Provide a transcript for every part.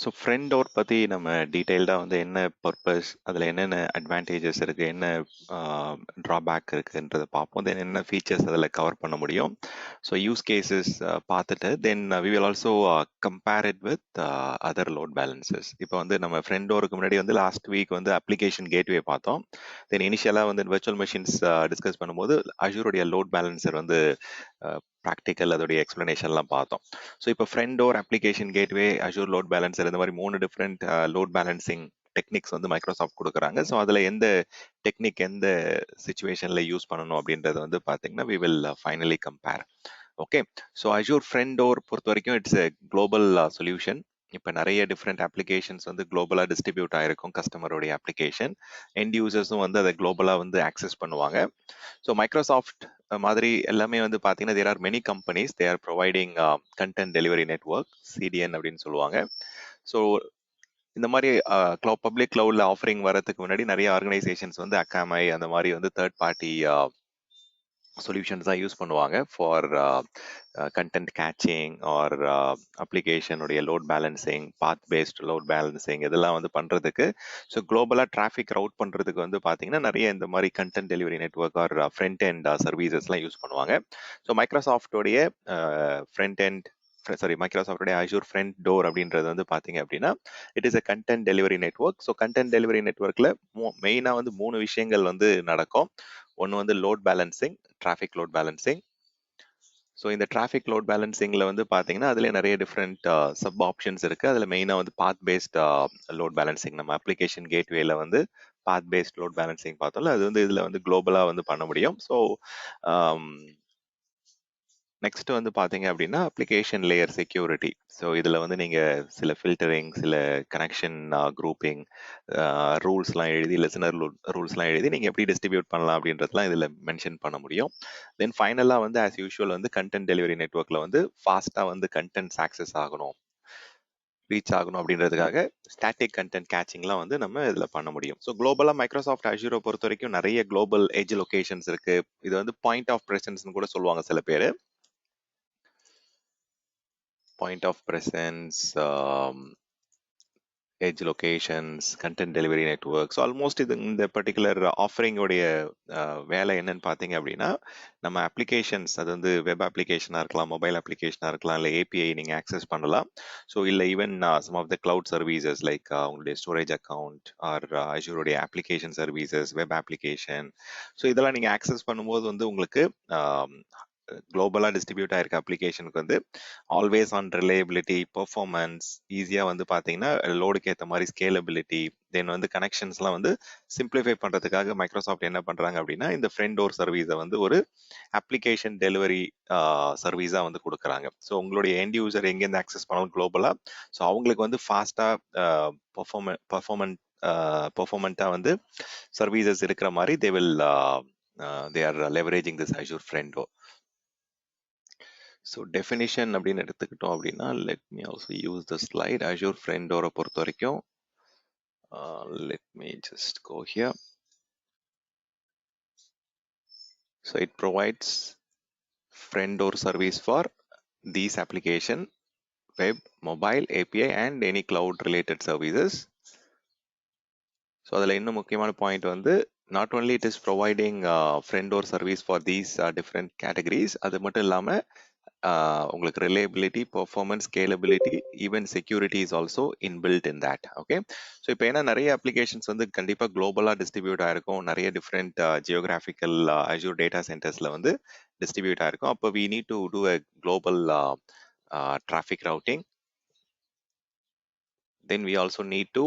So front door பற்றி நம்ம டீட்டெயில்டாக வந்து என்ன பர்பஸ், அதில் என்னென்ன அட்வான்டேஜஸ் இருக்குது, என்ன ட்ராபேக் இருக்குன்றதை பார்ப்போம். தென் என்ன ஃபீச்சர்ஸ் அதில் கவர் பண்ண முடியும். ஸோ யூஸ் கேசஸ் பார்த்துட்டு then we will also compare it with other load balances. இப்போ வந்து நம்ம ஃப்ரண்ட் டோருக்கு முன்னாடி வந்து லாஸ்ட் வீக் வந்து அப்ளிகேஷன் கேட்வே பார்த்தோம். தென் இனிஷியலாக வந்து விர்ச்சுவல் மெஷின்ஸ் டிஸ்கஸ் பண்ணும்போது அஜூருடைய லோட் பேலன்சர் வந்து ப்ராக்டிக்கல் அதோடைய எக்ஸ்பிளனேஷன்லாம் பார்த்தோம். ஸோ இப்போ front door, application gateway, Azure load balancer, இந்த மாதிரி 3 டிஃப்ரெண்ட் லோட் பேலன்சிங் டெக்னிக்ஸ் வந்து மைக்ரோசாஃப்ட் கொடுக்குறாங்க. ஸோ அதில் எந்த டெக்னிக் எந்த சுச்சுவேஷனில் யூஸ் பண்ணணும் அப்படின்றத வந்து பார்த்தீங்கன்னா we will finally compare. Okay, so Azure front door பொறுத்த வரைக்கும் இட்ஸ் எ குளோபல் சொல்யூஷன். இப்போ நிறைய டிஃப்ரெண்ட் அப்ளிகேஷன்ஸ் வந்து குளோபலாக டிஸ்ட்ரிபியூட் ஆயிருக்கும். கஸ்டமருடைய அப்ளிகேஷன் எண்ட் யூசர்ஸும் வந்து அதை குளோபலாக வந்து ஆக்சஸ் பண்ணுவாங்க. ஸோ மைக்ரோசாஃப்ட் மாதிரி எல்லாமே வந்து பார்த்தீங்கன்னா there are many companies they are providing content delivery network, CDN அப்படின்னு சொல்லுவாங்க. ஸோ இந்த மாதிரி பப்ளிக் கிளவுட்ல ஆஃபரிங் வரதுக்கு முன்னாடி நிறைய ஆர்கனைசேஷன்ஸ் வந்து அகாமை அந்த மாதிரி வந்து தேர்ட் பார்ட்டி சொல்யூஷன்ஸ் தான் யூஸ் பண்ணுவாங்க ஃபார் கண்டென்ட் கேச்சிங் ஆர் அப்ளிகேஷனுடைய load balancing, path based load balancing இதெல்லாம் வந்து பண்ணுறதுக்கு. ஸோ குளோபலாக டிராஃபிக் ரவுட் பண்ணுறதுக்கு வந்து பார்த்தீங்கன்னா நிறைய இந்த மாதிரி content delivery network or front end சர்வீசஸ்லாம் யூஸ் பண்ணுவாங்க. ஸோ மைக்ரோசாஃப்டோடைய ஃப்ரண்ட் எண்ட் மைக்ரோசாஃப்டோடைய அஜூர் ஃப்ரண்ட் டோர் அப்படின்றது வந்து பார்த்தீங்க அப்படின்னா it is a content delivery network. So content delivery நெட்வொர்க்கில் மெயினாக வந்து 3 விஷயங்கள் வந்து நடக்கும். ஒன்று வந்து load balancing, traffic load balancing. So இந்த டிராஃபிக் லோட் பேலன்சிங்கில் வந்து பார்த்தீங்கன்னா அதில் நிறைய டிஃப்ரெண்ட் சப் ஆப்ஷன்ஸ் இருக்குது. அதில் மெயினாக வந்து பாத் பேஸ்ட் லோட் பேலன்சிங், நம்ம அப்ளிகேஷன் கேட்வேல வந்து பாத் பேஸ்ட் லோட் பேலன்சிங் பார்த்தோம்ல, அது வந்து இதில் வந்து குளோபலாக வந்து பண்ண முடியும். ஸோ நெக்ஸ்ட் வந்து பார்த்தீங்க அப்படின்னா அப்ளிகேஷன் லேயர் செக்யூரிட்டி. ஸோ இதில் வந்து நீங்கள் சில ஃபில்டரிங், சில கனெக்ஷன் குரூப்பிங் ரூல்ஸ்லாம் எழுதி, லிசனர் ரூல்ஸ்லாம் எழுதி நீங்கள் எப்படி டிஸ்ட்ரிபியூட் பண்ணலாம் அப்படின்றதுலாம் இதில் மென்ஷன் பண்ண முடியும். தென் ஃபைனலாக வந்து ஆஸ் யூஷுவல் வந்து கண்டென்ட் டெலிவரி நெட்வொர்க்கில் வந்து ஃபாஸ்ட்டாக வந்து கண்டென்ட்ஸ் ஆக்சஸ் ஆகணும், ரீச் ஆகணும் அப்படின்றதுக்காக ஸ்டாட்டிக் கண்டென்ட் கேச்சிங்லாம் வந்து நம்ம இதில் பண்ண முடியும். ஸோ குளோபலாக மைக்ரோசாஃப்ட் அஜூரை பொறுத்த வரைக்கும் நிறைய குளோபல் எட்ஜ் லொகேஷன்ஸ் இருக்கு. இது வந்து பாயிண்ட் ஆஃப் ப்ரெசன்ஸ்னு கூட சொல்லுவாங்க சில பேர். Point of presence, edge locations, content delivery network. So almost இது இந்த பர்டிகுலர் ஆஃபரிங்கோடைய வேலை என்னன்னு பார்த்தீங்க அப்படின்னா நம்ம அப்ளிகேஷன்ஸ், அது வந்து வெப் அப்ளிகேஷனாக இருக்கலாம், மொபைல் அப்ளிகேஷனாக இருக்கலாம், இல்லை ஏபிஐ நீங்கள் ஆக்சஸ் பண்ணலாம். ஸோ இல்லை even some of the cloud services like உங்களுடைய ஸ்டோரேஜ் அக்கௌண்ட் ஆர் அஜூருடைய application services, web application. So இதெல்லாம் நீங்கள் ஆக்சஸ் பண்ணும்போது வந்து உங்களுக்கு குளோபலாக டிஸ்ட்ரிபியூட் ஆயிருக்க அப்ளிகேஷனுக்கு வந்து ஆல்வேஸ் ஆன் ரிலையபிலிட்டி, பெர்ஃபார்மன்ஸ், ஈஸியாக வந்து பார்த்தீங்கன்னா லோடுக்கு ஏற்ற மாதிரி ஸ்கேலபிலிட்டி, தென் வந்து கனெக்ஷன்ஸ்லாம் வந்து சிம்பிளிஃபை பண்ணுறதுக்காக மைக்ரோசாஃப்ட் என்ன பண்ணுறாங்க அப்படின்னா இந்த ஃப்ரண்ட் டோர் சர்வீஸை வந்து ஒரு அப்ளிகேஷன் டெலிவரி சர்வீஸாக வந்து கொடுக்குறாங்க. ஸோ உங்களுடைய எண்ட் யூசர் எங்கேருந்து ஆக்சஸ் பண்ணாலும் குளோபலாக, ஸோ அவங்களுக்கு வந்து ஃபாஸ்ட்டாக பெர்ஃபார்மெண்ட்டாக வந்து சர்வீசஸ் இருக்கிற மாதிரி they are leveraging this Azure Friend Door. So definition அப்படின்னு எடுத்துக்கிட்டோம் அப்படின்னா let me also use the slide. Azure front டோரை பொறுத்த வரைக்கும் let me just go here. So it provides front door service for these application, web, mobile, API and any cloud related services. So அதில் இன்னும் முக்கியமான point வந்து not only it is providing front door service for these different categories, அது மட்டும் இல்லாமல் உங்களுக்கு reliability, performance, scalability, even security is also inbuilt in that. Okay, so இப்போ ஏன்னா நிறைய அப்ளிகேஷன்ஸ் வந்து கண்டிப்பாக குளோபலாக டிஸ்ட்ரிபியூட் ஆயிருக்கும், நிறைய டிஃப்ரெண்ட் ஜியோகிராஃபிக்கல் அஜூர் டேட்டா சென்டர்ஸில் வந்து டிஸ்ட்ரிபியூட் ஆயிருக்கும். அப்போ we need to do a global traffic routing. Then we also need to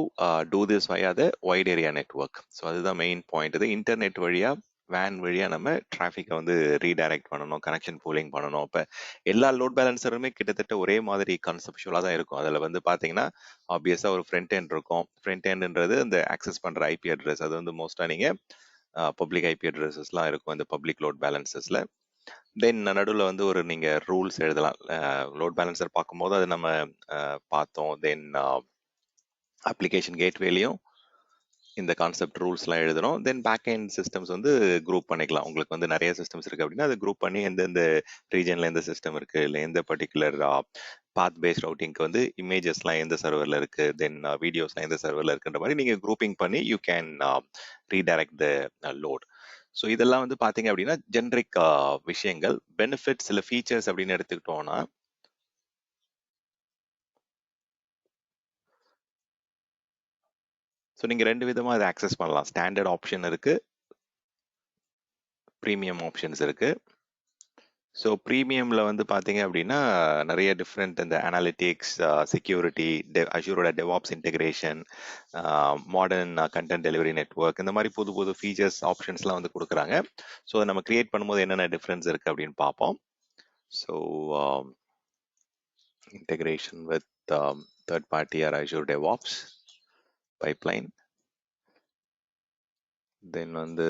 do this via the wide area network. So அதுதான் மெயின் பாயிண்ட். இது இன்டர்நெட் வழியாக வேன் வழியாக நம்ம டிராஃபிக்கை வந்து ரீடைரக்ட் பண்ணணும், கனெக்ஷன் பூலிங் பண்ணணும். இப்போ எல்லா லோட் பேலன்சருமே கிட்டத்தட்ட ஒரே மாதிரி கான்செப்டுவலாக தான் இருக்கும். அதில் வந்து பார்த்தீங்கன்னா ஆப்வியஸாக ஒரு ஃப்ரண்ட் எண்ட் இருக்கும். ஃப்ரண்ட் எண்டுன்றது இந்த ஆக்சஸ் பண்ணுற ஐபி அட்ரஸ், அது வந்து மோஸ்ட்டாக நீங்கள் பப்ளிக் ஐபி அட்ரஸஸ்லாம் இருக்கும் இந்த பப்ளிக் லோட் பேலன்சஸில். தென் நடுவில் வந்து ஒரு நீங்கள் ரூல்ஸ் எழுதலாம். லோட் பேலன்சர் பார்க்கும்போது அது நம்ம பார்த்தோம். தென் அப்ளிகேஷன் கேட்வேலையும் இந்த கான்செப்ட் ரூல்ஸ்லாம் எழுதுறோம். தென் பேக் எண்ட் சிஸ்டம்ஸ் வந்து குரூப் பண்ணிக்கலாம். உங்களுக்கு வந்து நிறைய சிஸ்டம்ஸ் இருக்குது அப்படின்னா அதை குரூப் பண்ணி எந்தெந்த ரீஜனில் எந்த சிஸ்டம் இருக்குது, இல்லை எந்த பர்டிகுலர் பாத் பேஸ்ட் ரவுட்டிங்க்கு வந்து இமேஜஸ்லாம் எந்த சர்வரில் இருக்குது, தென் வீடியோஸ்லாம் எந்த சர்வரில் இருக்குன்ற மாதிரி நீங்கள் குரூப்பிங் பண்ணி you can redirect the load. So இதெல்லாம் வந்து பார்த்தீங்க அப்படின்னா ஜென்ரிக் விஷயங்கள். பெனிஃபிட்ஸ் சில ஃபீச்சர்ஸ் அப்படின்னு எடுத்துக்கிட்டோம்னா, ஸோ நீங்கள் 2 விதமாக இதை ஆக்சஸ் பண்ணலாம். ஸ்டாண்டர்ட் ஆப்ஷன் இருக்குது, ப்ரீமியம் ஆப்ஷன்ஸ் இருக்குது. ஸோ ப்ரீமியமில் வந்து பார்த்தீங்க அப்படின்னா நிறைய டிஃப்ரெண்ட் இந்த அனாலிட்டிக்ஸ், செக்யூரிட்டி, அஷூரோட DevOps integration, modern content delivery network, இந்த மாதிரி புது புது ஃபீச்சர்ஸ் ஆப்ஷன்ஸ்லாம் வந்து கொடுக்குறாங்க. ஸோ அதை நம்ம கிரியேட் பண்ணும்போது என்னென்ன டிஃப்ரென்ஸ் இருக்குது அப்படின்னு பார்ப்போம். So integration with third party or Azure DevOps pipeline, then வந்து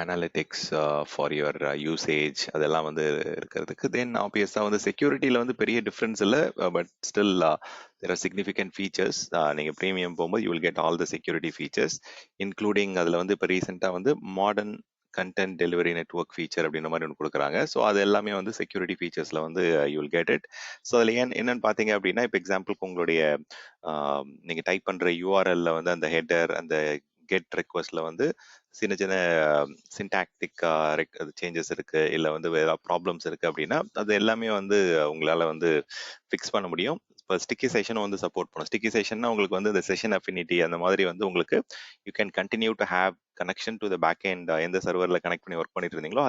அனாலிட்டிக்ஸ் ஃபார் யுவர் யூசேஜ், அதெல்லாம் வந்து இருக்கிறதுக்கு. தென் ஆப்வியஸாக வந்து செக்யூரிட்டியில் வந்து பெரிய டிஃப்ரென்ஸ் இல்லை, but still there are significant features. நீங்கள் ப்ரீமியம் போகும்போது you will get all the security features, including அதில் வந்து இப்போ ரீசெண்டாக வந்து modern content delivery network feature அப்படின்ற மாதிரி ஒன்று கொடுக்குறாங்க. ஸோ அது எல்லாமே வந்து செக்யூரிட்டி ஃபீச்சர்ஸில் வந்து you will get it. So அதில் என்னன்னு பார்த்தீங்க அப்படின்னா, இப்போ எக்ஸாம்பிளுக்கு உங்களுடைய நீங்கள் டைப் பண்ணுற யூஆர்எல்ல வந்து அந்த ஹெட்டர், அந்த கெட் ரெக்வஸ்ட்ல வந்து சின்ன சின்ன சின்டாக்டிக் சேஞ்சஸ் இருக்கு, இல்லை வந்து வேற ப்ராப்ளம்ஸ் இருக்கு அப்படின்னா அது எல்லாமே வந்து உங்களால வந்து ஃபிக்ஸ் பண்ண முடியும். இப்போ ஸ்டிக்கி செஷனும் வந்து சப்போர்ட் பண்ணும். ஸ்டிக்கி செஷன்னா உங்களுக்கு வந்து இந்த செஷன் அஃபினிட்டி அந்த மாதிரி வந்து உங்களுக்கு you can continue to have connection to the back end. எந்த சர்வரில் கனெக்ட் பண்ணி ஒர்க் பண்ணிட்டு இருந்தீங்களோ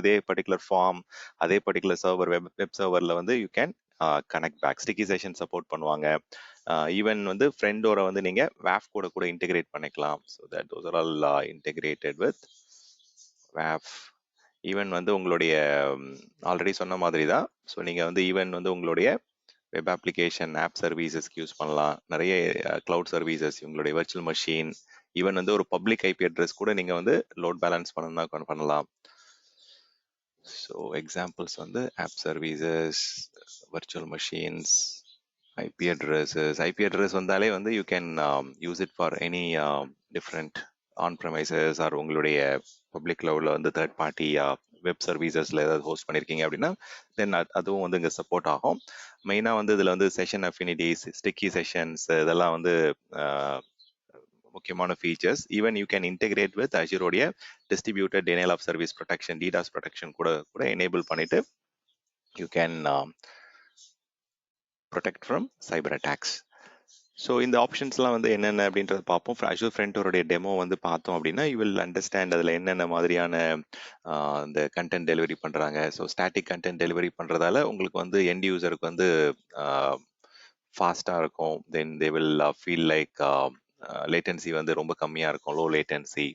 அதே பர்டிகுலர் ஃபார்ம், அதே பர்டிகுலர் சர்வர், வெப் சர்வரில் வந்து you can connect back. Sticky session support பண்ணுவாங்க. ஈவன் வந்து ஃப்ரெண்டோட வந்து நீங்கள் WAF கூட இன்டெகிரேட் பண்ணிக்கலாம். So that those are all integrated with WAF. Even வந்து உங்களுடைய ஆல்ரெடி சொன்ன மாதிரி தான். ஸோ நீங்கள் வந்து ஈவன் வந்து உங்களுடைய வெப் அப்ளிகேஷன் ஆப் சர்வீசஸ்க்கு யூஸ் பண்ணலாம். நிறைய கிளவுட் சர்வீசஸ், உங்களுடைய வர்ச்சுவல் மெஷின், ஈவன் வந்து ஒரு பப்ளிக் ஐபி அட்ரஸ் கூட நீங்கள் வந்து லோட் பேலன்ஸ் பண்ணணும்னா பண்ணலாம். ஸோ எக்ஸாம்பிள்ஸ் வந்து app services, virtual machines, IP address வந்தாலே வந்து you can use it for any different on premises or உங்களுடைய பப்ளிக் கிளவுட்ல வந்து தேர்ட் பார்ட்டி வெப் சர்வீசஸ்ல ஏதாவது ஹோஸ்ட் பண்ணியிருக்கீங்க அப்படின்னா தென் அதுவும் வந்து இங்கே சப்போர்ட் ஆகும். மெயினாக வந்து இதில் வந்து செஷன் அஃபினிட்டிஸ், ஸ்டிக்கி செஷன்ஸ், இதெல்லாம் வந்து முக்கியமான features. Even you can integrate with அஷூரோடைய distributed denial of service protection, DDoS protection கூட எனேபிள் பண்ணிட்டு you can protect from cyber attacks. So இந்த ஆப்ஷன்ஸ்லாம் வந்து என்னென்ன அப்படின்றத பார்ப்போம். அஷூர் ஃப்ரண்டோருடைய டெமோ வந்து பார்த்தோம் அப்படின்னா யூ வில் அண்டர்ஸ்டாண்ட் அதில் என்னென்ன மாதிரியான இந்த கண்டென்ட் டெலிவரி பண்ணுறாங்க. ஸோ ஸ்டாட்டிக் கண்டென்ட் டெலிவரி பண்ணுறதால உங்களுக்கு வந்து எண்ட் யூசருக்கு வந்து ஃபாஸ்ட்டாக இருக்கும். Then they will feel like latency வந்து ரொம்ப கம்மியாக இருக்கும், low latency.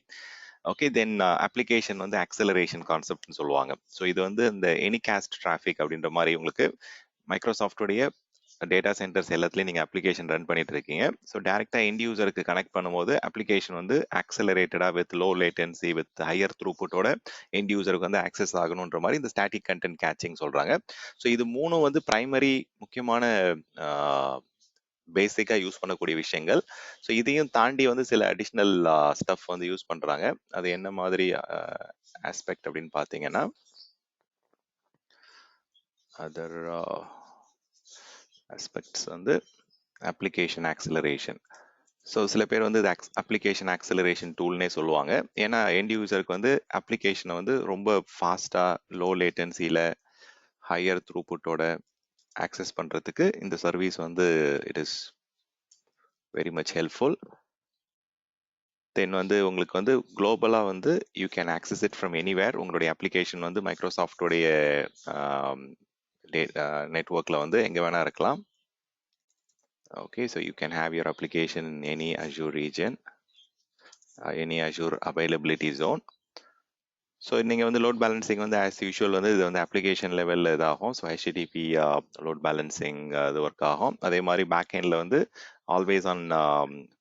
Okay, then application வந்து ஆக்சலரேஷன் கான்செப்ட்னு சொல்லுவாங்க. ஸோ இது வந்து இந்த எனிகாஸ்ட் டிராஃபிக் அப்படின்ற மாதிரி உங்களுக்கு மைக்ரோசாஃப்டோடைய டேட்டா சென்டர்ஸ் எல்லாத்துலேயும் நீங்கள் அப்ளிகேஷன் ரன் பண்ணிட்டு இருக்கீங்க. ஸோ டேரெக்டாக எண்ட் யூசருக்கு கனெக்ட் பண்ணும்போது அப்ளிகேஷன் வந்து ஆக்சலரேட்டடாக with low latency with higher த்ரூபுட்டோட எண்ட் யூசருக்கு வந்து ஆக்சஸ் ஆகணுன்ற மாதிரி இந்த ஸ்டாட்டிக் கண்டென்ட் கேச்சிங் சொல்கிறாங்க. ஸோ இது மூணும் வந்து பிரைமரி முக்கியமான பேசிக்காக யூஸ் பண்ணக்கூடிய விஷயங்கள். ஸோ இதையும் தாண்டி வந்து சில அடிஷ்னல் ஸ்டஃப் வந்து யூஸ் பண்ணுறாங்க. அது என்ன மாதிரி ஆஸ்பெக்ட் அப்படின்னு பார்த்தீங்கன்னா, அதர் ஆஸ்பெக்ட்ஸ் வந்து அப்ளிகேஷன் ஆக்சிலரேஷன். ஸோ சில பேர் வந்து இது அப்ளிகேஷன் ஆக்சிலரேஷன் டூல்னே சொல்லுவாங்க. ஏன்னா எண்ட் யூசருக்கு வந்து அப்ளிகேஷனை வந்து ரொம்ப ஃபாஸ்ட்டாக, லோ லேட்டன்சியில், ஹையர் த்ரூபுட்டோட ஆக்சஸ் பண்ணுறதுக்கு இந்த சர்வீஸ் வந்து it is very much helpful. Then வந்து உங்களுக்கு வந்து குளோபலாக வந்து you can access it from anywhere. உங்களுடைய அப்ளிகேஷன் வந்து மைக்ரோசாஃப்டோடைய நெட்வொர்க்கில் வந்து எங்கே வேணால் இருக்கலாம். Okay, so you can have your application in any Azure region, any Azure availability zone. So நீங்கள் வந்து லோட் பேலன்சிங் வந்து ஆஸ் யூஷுவல் வந்து இது வந்து அப்ளிகேஷன் லெவலில் இதாகும். ஸோ HTTP லோட் பேலன்சிங் அது ஒர்க் ஆகும். அதே மாதிரி பேக் எண்டில் வந்து ஆல்வேஸ் ஆன்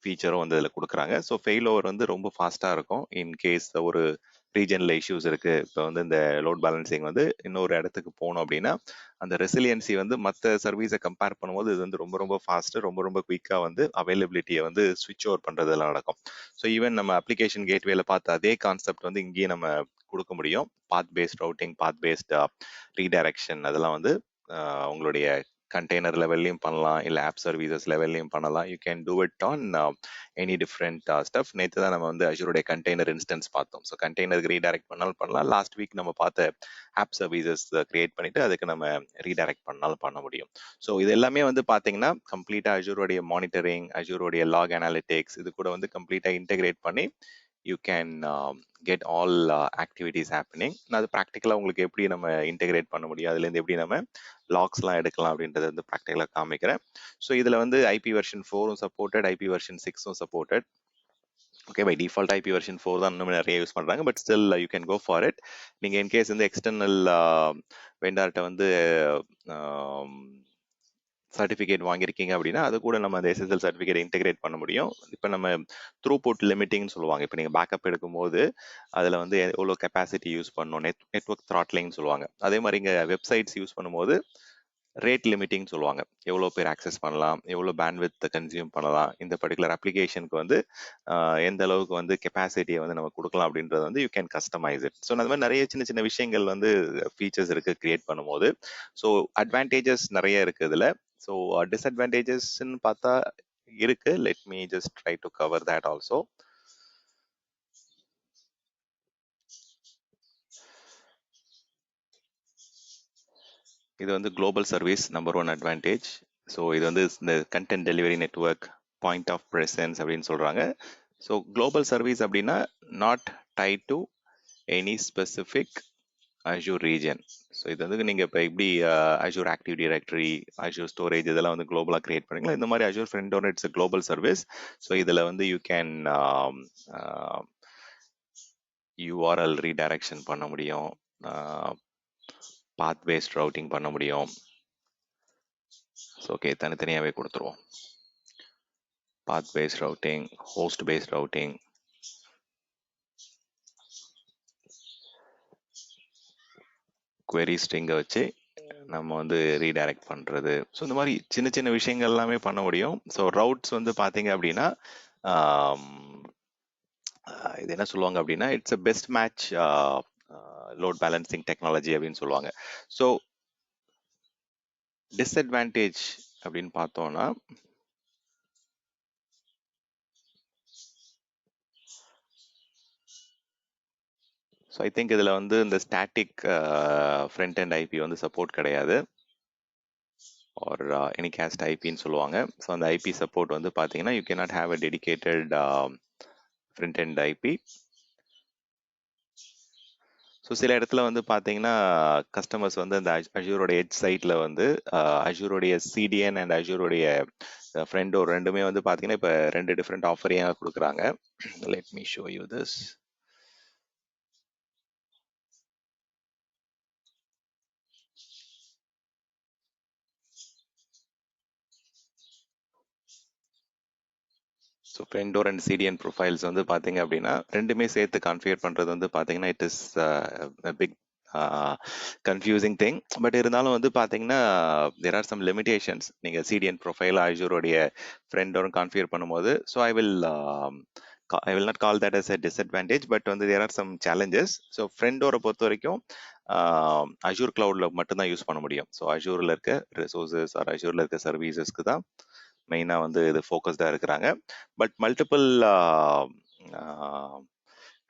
ஃபீச்சரும் வந்து இதில் கொடுக்குறாங்க. ஸோ ஃபெயில் ஓவர் வந்து ரொம்ப ஃபாஸ்ட்டாக இருக்கும். இன்கேஸ் ஒரு ரீஜனில் இஷ்யூஸ் இருக்குது, இப்போ வந்து இந்த லோட் பேலன்சிங் வந்து இன்னொரு இடத்துக்கு போகணும் அப்படின்னா அந்த ரெசிலியன்சி வந்து மற்ற சர்வீஸை கம்பேர் பண்ணும்போது இது வந்து ரொம்ப ரொம்ப ஃபாஸ்ட்டு, ரொம்ப ரொம்ப குயிக்காக வந்து அவைலபிலிட்டியை வந்து ஸ்விட்ச் ஓவர் பண்ணுறதுலாம் நடக்கும். ஸோ ஈவன் நம்ம அப்ளிகேஷன் கேட்வேல பார்த்த அதே கான்செப்ட் வந்து இங்கேயும் நம்ம கொடுக்க முடியும். பாத் பேஸ்ட் ரவுட்டிங், பாத் பேஸ்ட் ரீடைரக்ஷன், அதெல்லாம் வந்து உங்களுடைய கண்டெய்னர் லெவல்லையும் பண்ணலாம், இல்லை ஆப் சர்வீசஸ் லெவல்லையும் பண்ணலாம். You can do it on any different stuff. நேற்று தான் நம்ம வந்து அஜூருடைய கண்டெய்னர் இன்ஸ்டன்ஸ் பார்த்தோம். ஸோ கண்டெய்னருக்கு ரீடைரக்ட் பண்ணாலும் பண்ணலாம். லாஸ்ட் வீக் நம்ம பார்த்த ஆப் சர்வீசஸ் கிரியேட் பண்ணிட்டு அதுக்கு நம்ம ரீடைரக்ட் பண்ணாலும் பண்ண முடியும். ஸோ இது எல்லாமே வந்து பார்த்தீங்கன்னா கம்ப்ளீட்டாக அஜூருடைய மானிட்டரிங், அஜூருடைய லாக் அனாலிட்டிக்ஸ் இது கூட வந்து கம்ப்ளீட்டாக இன்டெகிரேட் பண்ணி you can get all activities happening. அது ப்ராக்டிக்கலாக உங்களுக்கு எப்படி நம்ம இன்டெகிரேட் பண்ண முடியும், அதுலேருந்து எப்படி நம்ம லாக்ஸ்லாம் எடுக்கலாம் அப்படின்றத வந்து ப்ராக்டிக்கலாக காமிக்கிறேன். ஸோ இதில் வந்து IP version 4 supported, IP version 6 supported. Okay, by default IP version 4 தான் இன்னும் நிறைய யூஸ் பண்ணுறாங்க. But still you can go for it. நீங்கள் இன்கேஸ் வந்து எக்ஸ்டர்னல் வெண்டார்கிட்ட வந்து சர்டிஃபிகேட் வாங்கியிருக்கீங்க அப்படின்னா அது கூட நம்ம அந்த எஸ்எஸ்எல் சர்டிஃபிகேட் இன்டெகிரேட் பண்ண முடியும். இப்போ நம்ம த்ரூபுட் லிமிட்டிங்னு சொல்லுவாங்க. இப்போ நீங்கள் பேக்கப் எடுக்கும்போது அதில் வந்து எவ்வளோ கெப்பாசிட்டி யூஸ் பண்ணணும், நெட்ஒர்க் த்ராட்லிங்னு சொல்லுவாங்க. அதே மாதிரி இங்கே வெப்சைட்ஸ் யூஸ் பண்ணும்போது ரேட் லிமிட்டிங் சொல்லுவாங்க. எவ்வளோ பேர் ஆக்சஸ் பண்ணலாம், எவ்வளோ பேண்ட்வித் கன்சியூம் பண்ணலாம், இந்த பர்டிகுலர் அப்ளிகேஷனுக்கு வந்து எந்த அளவுக்கு வந்து கெப்பாசிட்டியை வந்து நம்ம கொடுக்கலாம் அப்படின்றது வந்து you can customise it. So அந்த மாதிரி நிறைய சின்ன சின்ன விஷயங்கள் வந்து ஃபீச்சர்ஸ் இருக்கு கிரியேட் பண்ணும்போது. ஸோ அட்வான்டேஜஸ் நிறைய இருக்கு இதில். ஸோ டிஸ்அட்வான்டேஜஸ்ன்னு பார்த்தா இருக்கு. Let me just try to cover that also. இது வந்து global service number 1 advantage. So இது வந்து இந்த content delivery network, point of presence அப்படின்னு சொல்றாங்க. ஸோ குளோபல் சர்வீஸ் அப்படின்னா not tied to any specific Azure region. So இது வந்து நீங்கள் இப்போ எப்படி Azure active directory, Azure storage இதெல்லாம் வந்து குளோபலாக கிரியேட் பண்ணீங்களா, இந்த மாதிரி Azure front it's global service. So இதில் வந்து யூ கேன் URL ரீடைரக்ஷன் பண்ண முடியும், பாத் பேஸ்ட் ரவுட்டிங் பண்ண முடியும். ஸோ ஓகே, தனித்தனியாகவே கொடுத்துருவோம். Path based routing, host based routing, query string வச்சு நம்ம வந்து ரீடைரக்ட் பண்ணுறது. ஸோ இந்த மாதிரி சின்ன சின்ன விஷயங்கள் எல்லாமே பண்ண முடியும். ஸோ ரவுட்ஸ் வந்து பார்த்தீங்க அப்படின்னா இது என்ன சொல்லுவாங்க அப்படின்னா it's a best match load balancing technology அப்படின்னு சொல்லுவாங்க. ஸோ டிஸ்அட்வான்டேஜ் அப்படின்னு பார்த்தோம்னா ஸோ ஐ திங்க் இதில் வந்து இந்த ஸ்டாட்டிக் ஃப்ரண்ட் அண்ட் ஐபி வந்து சப்போர்ட் கிடையாது, ஆர் எனி கேஸ்ட் ஐபின்னு சொல்லுவாங்க. ஸோ அந்த ஐபி சப்போர்ட் வந்து பார்த்தீங்கன்னா you cannot have a dedicated front and IP. So சில இடத்துல வந்து பார்த்தீங்கன்னா கஸ்டமர்ஸ் வந்து அந்த அஜூரோடைய எட்ஜ் சைட்டில் வந்து அஜூரோடைய சிடிஎன் அண்ட் அஜூரோடைய ஃப்ரெண்டோ ரெண்டுமே வந்து பார்த்தீங்கன்னா இப்போ 2 டிஃப்ரெண்ட் ஆஃபரிங்காக கொடுக்குறாங்க. Let me show you this. So front door and CDN profiles வந்து பார்த்தீங்க அப்படின்னா ரெண்டுமே சேர்த்து கான்ஃபிகர் பண்ணுறது வந்து பார்த்தீங்கன்னா it is big confusing thing. But இருந்தாலும் வந்து பார்த்தீங்கன்னா தேர் ஆர் சம் லிமிடேஷன்ஸ். நீங்கள் சிடிஎன் ப்ரொஃபைல் அஜூரோடைய ஃப்ரெண்டோரும் கான்ஃபிகர் பண்ணும்போது so I will not call that as a disadvantage, but வந்து there are some challenges. So ஃப்ரெண்டோரை பொறுத்த வரைக்கும் அஜூர் கிளவுடில் மட்டும்தான் யூஸ் பண்ண முடியும். ஸோ அஜூரில் இருக்க ரிசோர்ஸஸ் ஆர் அஜூரில் இருக்க சர்வீசஸ்க்கு தான் மெயினாக வந்து இது ஃபோக்கஸ்டாக இருக்கிறாங்க. பட் மல்டிபிள்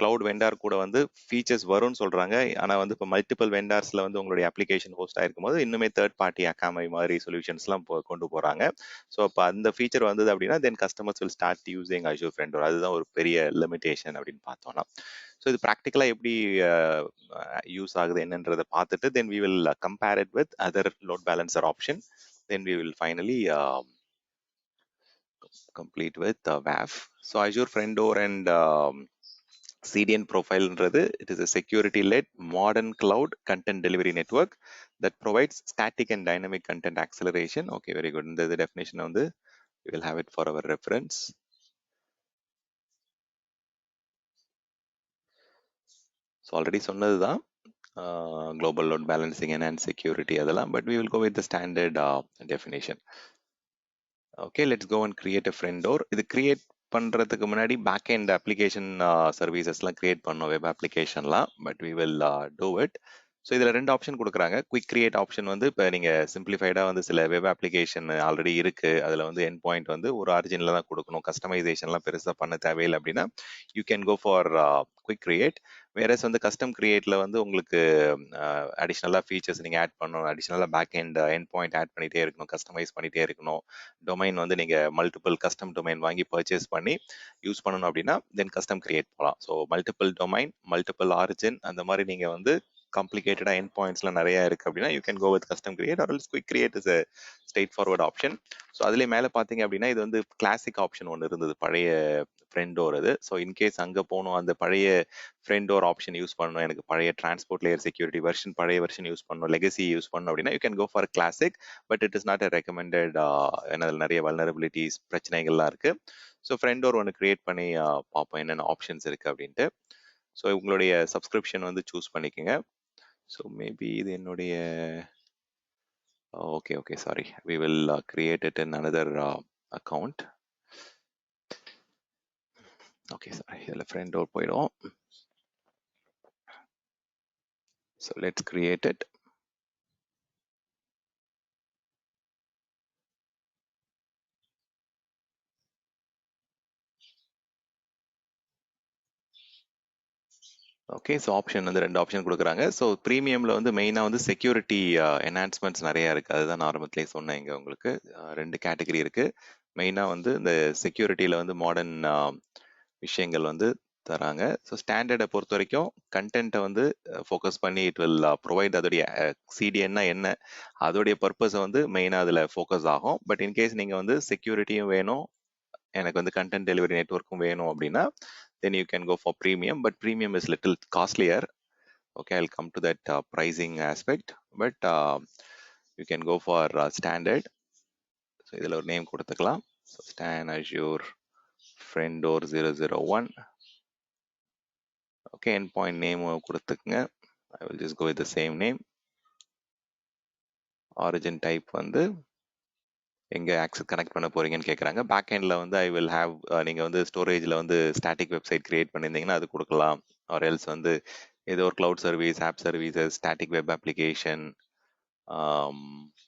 கிளவுட் வெண்டார் கூட வந்து ஃபீச்சர்ஸ் வரும்னு சொல்கிறாங்க. ஆனால் வந்து இப்போ மல்டிபிள் வெண்டார்ஸில் வந்து உங்களுடைய அப்ளிகேஷன் ஹோஸ்ட் ஆயிருக்கும் போது இன்னுமே தேர்ட் பார்ட்டி அக்காமை மாதிரி சொல்யூஷன்ஸ்லாம் கொண்டு போகிறாங்க. ஸோ அப்போ அந்த ஃபீச்சர் வந்தது அப்படின்னா then customers will start using Azure front door. அதுதான் ஒரு பெரிய லிமிடேஷன் அப்படின்னு பார்த்தோம்னா. ஸோ இது ப்ராக்டிக்கலாக எப்படி யூஸ் ஆகுது என்னன்றதை பார்த்துட்டு then we will compare it with other load balancer option. Then we will finally complete with WAF. So Azure Friendor and CDN profile-ன்றது it is a security-led modern cloud content delivery network that provides static and dynamic content acceleration. Okay, very good. இந்த definition வந்து we will have it for our reference. So already சொன்னதுதான் global load balancing and security அதெல்லாம், but we will go with the standard definition. Okay, let's go and create a Friendor. இது create பண்றதுக்கு முன்னாடி back end application சர்வீசஸ்லாம் create பண்ணோம், web அப்ளிகேஷன்லாம். But we will do it. So இதில் 2 option கொடுக்குறாங்க. Quick create option வந்து இப்போ நீங்கள் சிம்பிளிஃபைடாக வந்து சில வெப் அப்ளிகேஷன் ஆல்ரெடி இருக்குது, அதில் வந்து என் பாயிண்ட் வந்து ஒரு ஆரிஜினில் தான் கொடுக்கணும், கஸ்டமைசேஷன்லாம் பெருசாக பண்ண தேவையில்லை அப்படின்னா you can go for quick create. Whereas வந்து கஸ்டம் கிரியேட்டில் வந்து உங்களுக்கு அடிஷ்னலாக ஃபீச்சர்ஸ் நீங்கள் ஆட் பண்ணணும், அடிஷ்னலாக பேக் எண்ட் பாயிண்ட் ஆட் பண்ணிகிட்டே இருக்கணும், கஸ்டமைஸ் பண்ணிகிட்டே இருக்கணும். டொமைன் வந்து நீங்கள் மல்டிபிள் கஸ்டம் டொமைன் வாங்கி பர்ச்சேஸ் பண்ணி யூஸ் பண்ணணும் அப்படின்னா தென் கஸ்டம் கிரியேட் போகலாம். So multiple domain, multiple origin, அந்த மாதிரி நீங்கள் வந்து காம்ப்ளிகேட்டடா எண்ட் பாயிண்ட்ஸ்லாம் நிறைய இருக்கு அப்படின்னா you can go with custom create or else quick create is a straightforward option. So அதுலேயே மேலே பார்த்தீங்க அப்படின்னா இது வந்து கிளாசிக் ஆப்ஷன் ஒன்று இருந்தது, பழைய ஃப்ரண்ட் டோர் அது. ஸோ இன்கேஸ் அங்கே போகணும், அந்த பழைய ஃப்ரண்ட் டோர் ஆப்ஷன் யூஸ் பண்ணணும், எனக்கு பழைய டிரான்ஸ்போர்ட் லேயர் செக்யூரிட்டி வெர்ஷன் பழைய வெர்ஷன் யூஸ் பண்ணணும், லெகசி யூஸ் பண்ணணும் அப்படின்னா you can go for classic. But it is not a recommended. ஏன்னா அதில் நிறைய வல்னரபிலிட்டிஸ் பிரச்சனைகள்லாம் இருக்கு. ஸோ ஃப்ரண்ட் டோர் ஒன்று கிரியேட் பண்ணி பார்ப்போம் என்னென்ன ஆப்ஷன்ஸ் இருக்கு அப்படின்ட்டு. ஸோ உங்களுடைய சப்ஸ்கிரிப்ஷன் வந்து சூஸ் பண்ணிக்கோங்க. So maybe இது என்னுடைய okay, sorry, we will create it in another account. Okay, sorry, இதுல friend door போயிடும். So let's create it. Okay, so option வந்து 2 ஆப்ஷன் கொடுக்குறாங்க. ஸோ ப்ரீமியமில் வந்து மெயினாக வந்து செக்யூரிட்டி என்ஹான்ஸ்மெண்ட்ஸ் நிறையா இருக்குது. அதுதான் நான் ஆரம்பத்திலே சொன்னேன். இங்கே உங்களுக்கு 2 கேட்டகரி இருக்குது. மெயினாக வந்து இந்த செக்யூரிட்டியில் வந்து மாடர்ன் விஷயங்கள் வந்து தராங்க. ஸோ ஸ்டாண்டர்டை பொறுத்த வரைக்கும் கண்டென்ட்டை வந்து ஃபோக்கஸ் பண்ணி இட் வில் ப்ரொவைட் அதோடைய சிடிஎன்னா என்ன, அதோடைய பர்பஸை வந்து மெயினாக அதில் ஃபோக்கஸ் ஆகும். பட் இன்கேஸ் நீங்கள் வந்து செக்யூரிட்டியும் வேணும், எனக்கு வந்து கண்டென்ட் டெலிவரி நெட்வொர்க்கும் வேணும் அப்படின்னா then you can go for premium, but premium is little costlier. Okay, I'll come to that pricing aspect, but you can go for standard. So இதில் ஒரு நேம் கொடுத்துக்கலாம். So Stan Azure Friend Door 001. Okay, endpoint name கொடுத்துக்குங்க. I will just go with the same name. Origin type வந்து எங்கே access connect பண்ண போறீங்கன்னு கேட்குறாங்க. Back எண்டில் வந்து ஐ வில் ஹேவ், நீங்கள் வந்து ஸ்டோரேஜில் வந்து ஸ்டாட்டிக் வெப்சைட் கிரியேட் பண்ணியிருந்தீங்கன்னா அது கொடுக்கலாம். ஆர் எல்ஸ் வந்து ஏதோ ஒரு cloud service, app services, static web application,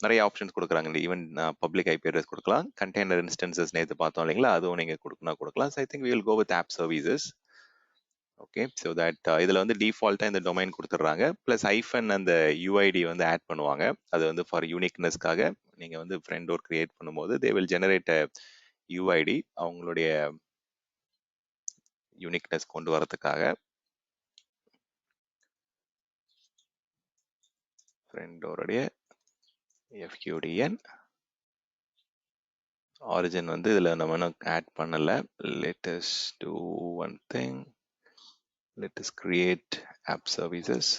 நிறைய ஆப்ஷன்ஸ் கொடுக்குறாங்க. ஈவன் பப்ளிக் ஐபி அட்ரஸ் கொடுக்கலாம். கண்டெய்னர் இன்ஸ்டன்சஸ் நேற்று பார்த்தோம் இல்லைங்களா, அதுவும் நீங்கள் கொடுக்கலாம். So I think we will go with app services. Okay, so that இதில் வந்து டிஃபால்ட்டாக இந்த டொமைன் கொடுத்துட்றாங்க. ப்ளஸ் ஐஃபன் அந்த யூஐடி வந்து ஆட் பண்ணுவாங்க. அது வந்து ஃபார் யூனிக்னஸ்க்காக நீங்கள் வந்து ஃப்ரெண்ட் டோர் கிரியேட் பண்ணும்போது தே வில் ஜெனரேட் யூஐடி அவங்களுடைய யூனிக்னஸ் கொண்டு வரதுக்காக. ஃப்ரெண்ட் டோருடைய எஃப்யூடிஎன் ஆரிஜின் வந்து இதில் நம்ம இன்னும் ஆட் பண்ணலை. Let's do one thing, let's create app services.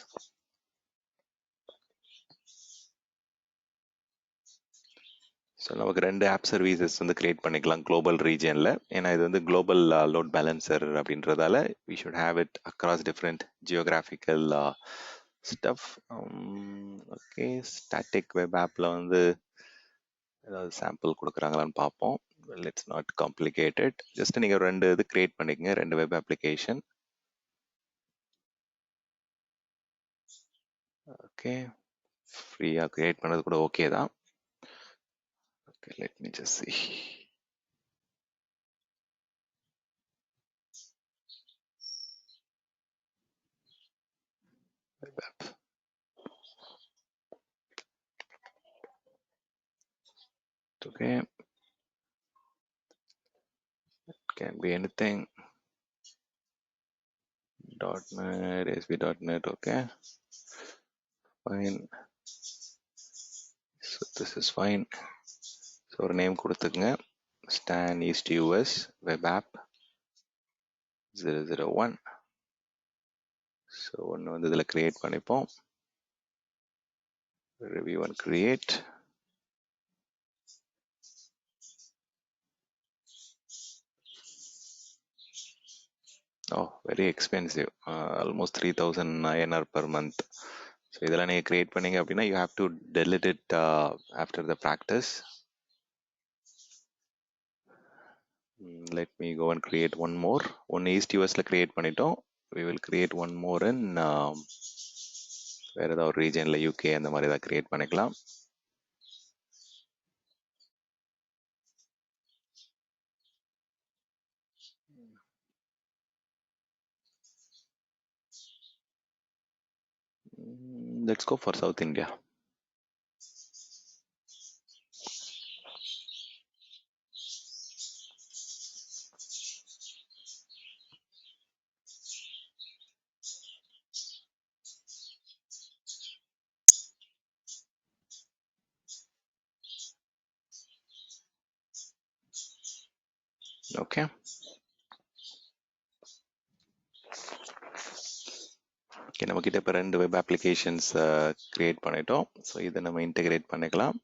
So நமக்கு 2 ஆப் சர்வீசஸ் வந்து கிரியேட் பண்ணிக்கலாம் குளோபல் ரீஜியனில். ஏன்னா இது வந்து குளோபல் லோட் பேலன்சர் அப்படின்றதால we should have it across different geographical stuff. Okay, static web ஆப்பில் வந்து ஏதாவது சாம்பிள் கொடுக்குறாங்களான்னு பார்ப்போம். It's not complicated. ஜஸ்ட் நீங்கள் 2 இது கிரியேட் பண்ணிக்கங்க, 2 வெப் அப்ளிகேஷன். ஓகே, ஃப்ரீயாக கிரியேட் பண்ணது கூட ஓகே தான். Okay, let me just see. Web app. Okay. It can be anything. .NET, ASP.NET, okay. Fine. So this is fine. So ஒரு name கொடுத்துக்குங்க. Stan East US Web App 001. So ஒன்று வந்து இதில் create பண்ணிப்போம். Review and create. Oh, very expensive. Almost 3000 INR per month. So இதெல்லாம் நீங்கள் create பண்ணீங்க அப்படின்னா you have to delete it after the practice. Let me go and create one more. One East USல create பண்ணிட்டோம். We will create one more in வேற ஏதாவது ஒரு ரீஜன்ல UK அந்த மாதிரி ஏதாவது கிரியேட் பண்ணிக்கலாம். Let's go for South India. Okay. Okay, நம்ம கிட்ட இப்போ 2 வெப் அப்ளிகேஷன்ஸ் கிரியேட் பண்ணிட்டோம். ஸோ இதை நம்ம இன்டெகிரேட் பண்ணிக்கலாம்.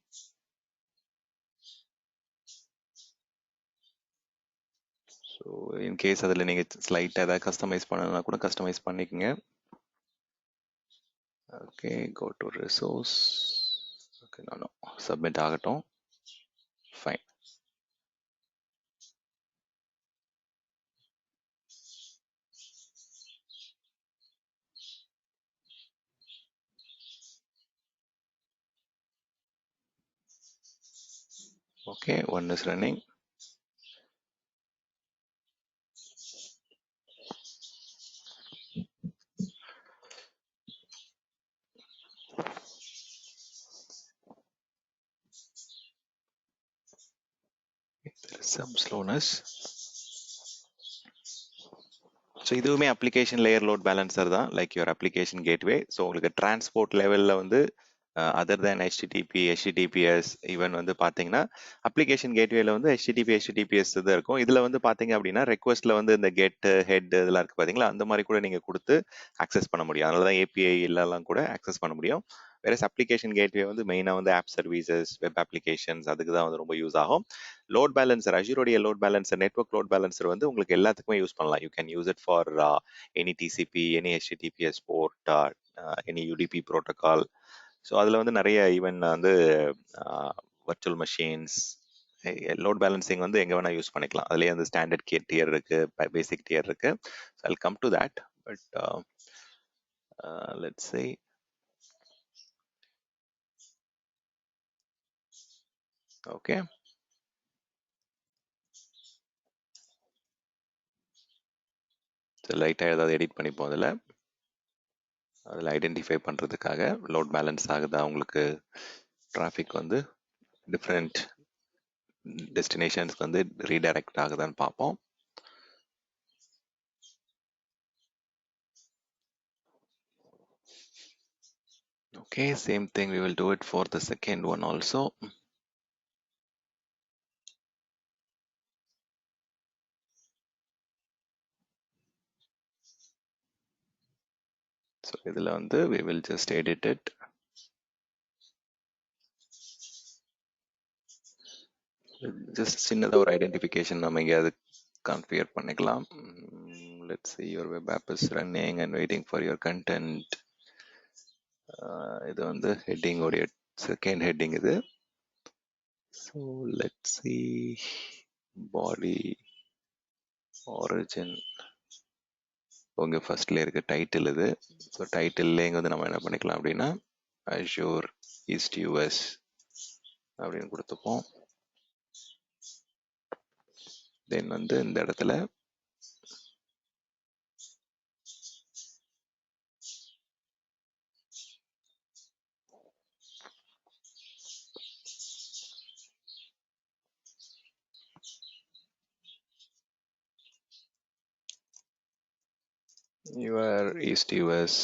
ஸோ இன்கேஸ் அதில் நீங்கள் ஸ்லைட்டாக ஏதாவது கஸ்டமைஸ் பண்ணணும்னா கூட கஸ்டமைஸ் பண்ணிக்கோங்க. Okay, go to resource. Okay, நானும் சப்மிட் ஆகட்டும். Fine. Okay, one is running. There is some slowness. So இதுவுமே அப்ளிகேஷன் லேயர் லோட் பேலன்சர் தான், like your application gateway. So உங்களுக்கு டிரான்ஸ்போர்ட் லெவலில் வந்து other than HTTP, HTTPS even வந்து பார்த்தீங்கன்னா application கேட்வேல வந்து ஹெச்டிடிபி, ஹெச்டிடிபிஎஸ் தான் இருக்கும். இதில் வந்து பார்த்தீங்க அப்படின்னா ரெக்வஸ்ட்டில் வந்து இந்த கெட், ஹெட் இதெல்லாம் இருக்குது பார்த்தீங்களா, அந்த மாதிரி கூட நீங்கள் கொடுத்து அக்சஸ் பண்ண முடியும். அதனால தான் ஏபிஐ இல்லெல்லாம் கூட அக்சஸ் பண்ண முடியும். வேற அப்ளிகேஷன் கேட்வே வந்து மெயினாக வந்து ஆப் சர்வீசஸ், வெப் அப்ளிகேஷன்ஸ் அதுக்கு தான் வந்து ரொம்ப யூஸ் ஆகும். லோட் பேலன்சர், அஜூரோடைய load balancer, network load balancer வந்து உங்களுக்கு எல்லாத்துக்குமே யூஸ் பண்ணலாம். You can use it for any TCP, any HTTPS port, any UDP protocol. So அதில் வந்து நிறைய ஈவன் வந்து வர்ச்சுவல் மெஷின்ஸ், லோட் பேலன்சிங் வந்து எங்கே வேணால் யூஸ் பண்ணிக்கலாம். அதுலேயே வந்து ஸ்டாண்டர்ட் டியர் இருக்கு, பேசிக் டியர் இருக்கு. So I'll come to that. But let's say okay. லைட்டாக ஏதாவது எடிட் பண்ணிப்போம் அதில் ஐடென்டிஃபை பண்ணுறதுக்காக லோட் பேலன்ஸ் ஆகுதா உங்களுக்கு, டிராஃபிக் வந்து டிஃப்ரெண்ட் டெஸ்டினேஷன்ஸ்க்கு வந்து ரீடைரக்ட் ஆகுதான்னு பார்ப்போம். Okay, same thing, we will do it for the second one also. So இதில் வந்து we will just edit it. Just சின்னதாக ஒரு ஐடென்டிஃபிகேஷன் நம்ம எங்கேயாவது கான்ஃபிகர் பண்ணிக்கலாம். Let's see, your web app is running and waiting for your content. இது வந்து heading உடைய செகண்ட் ஹெட்டிங் இது. So let's see, body, origin, உங்க ஃபர்ஸ்ட்ல இருக்க டைட்டில் இது. ஸோ டைட்டில் இங்கே வந்து நம்ம என்ன பண்ணிக்கலாம் அப்படின்னா அஷூர் ஈஸ்ட் யூஎஸ் அப்படின்னு கொடுத்துப்போம். தென் வந்து இந்த இடத்துல your East US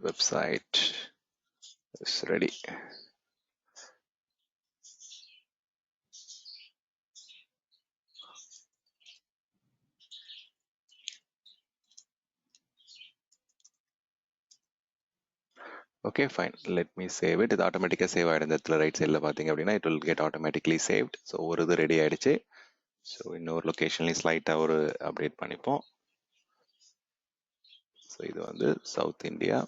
website is ready. Okay, fine. Let me save it. இது ஆட்டோமேட்டிக்காக சேவ் ஆகிடும். இந்த இடத்துல ரைட் சைடில் பார்த்தீங்க அப்படின்னா it will get automatically saved. So ஒரு இது ரெடி ஆகிடுச்சு. ஸோ இன்னொரு லொக்கேஷன்லையும் ஸ்லைட்டாக ஒரு அப்டேட் பண்ணிப்போம். ஸோ இது வந்து south India.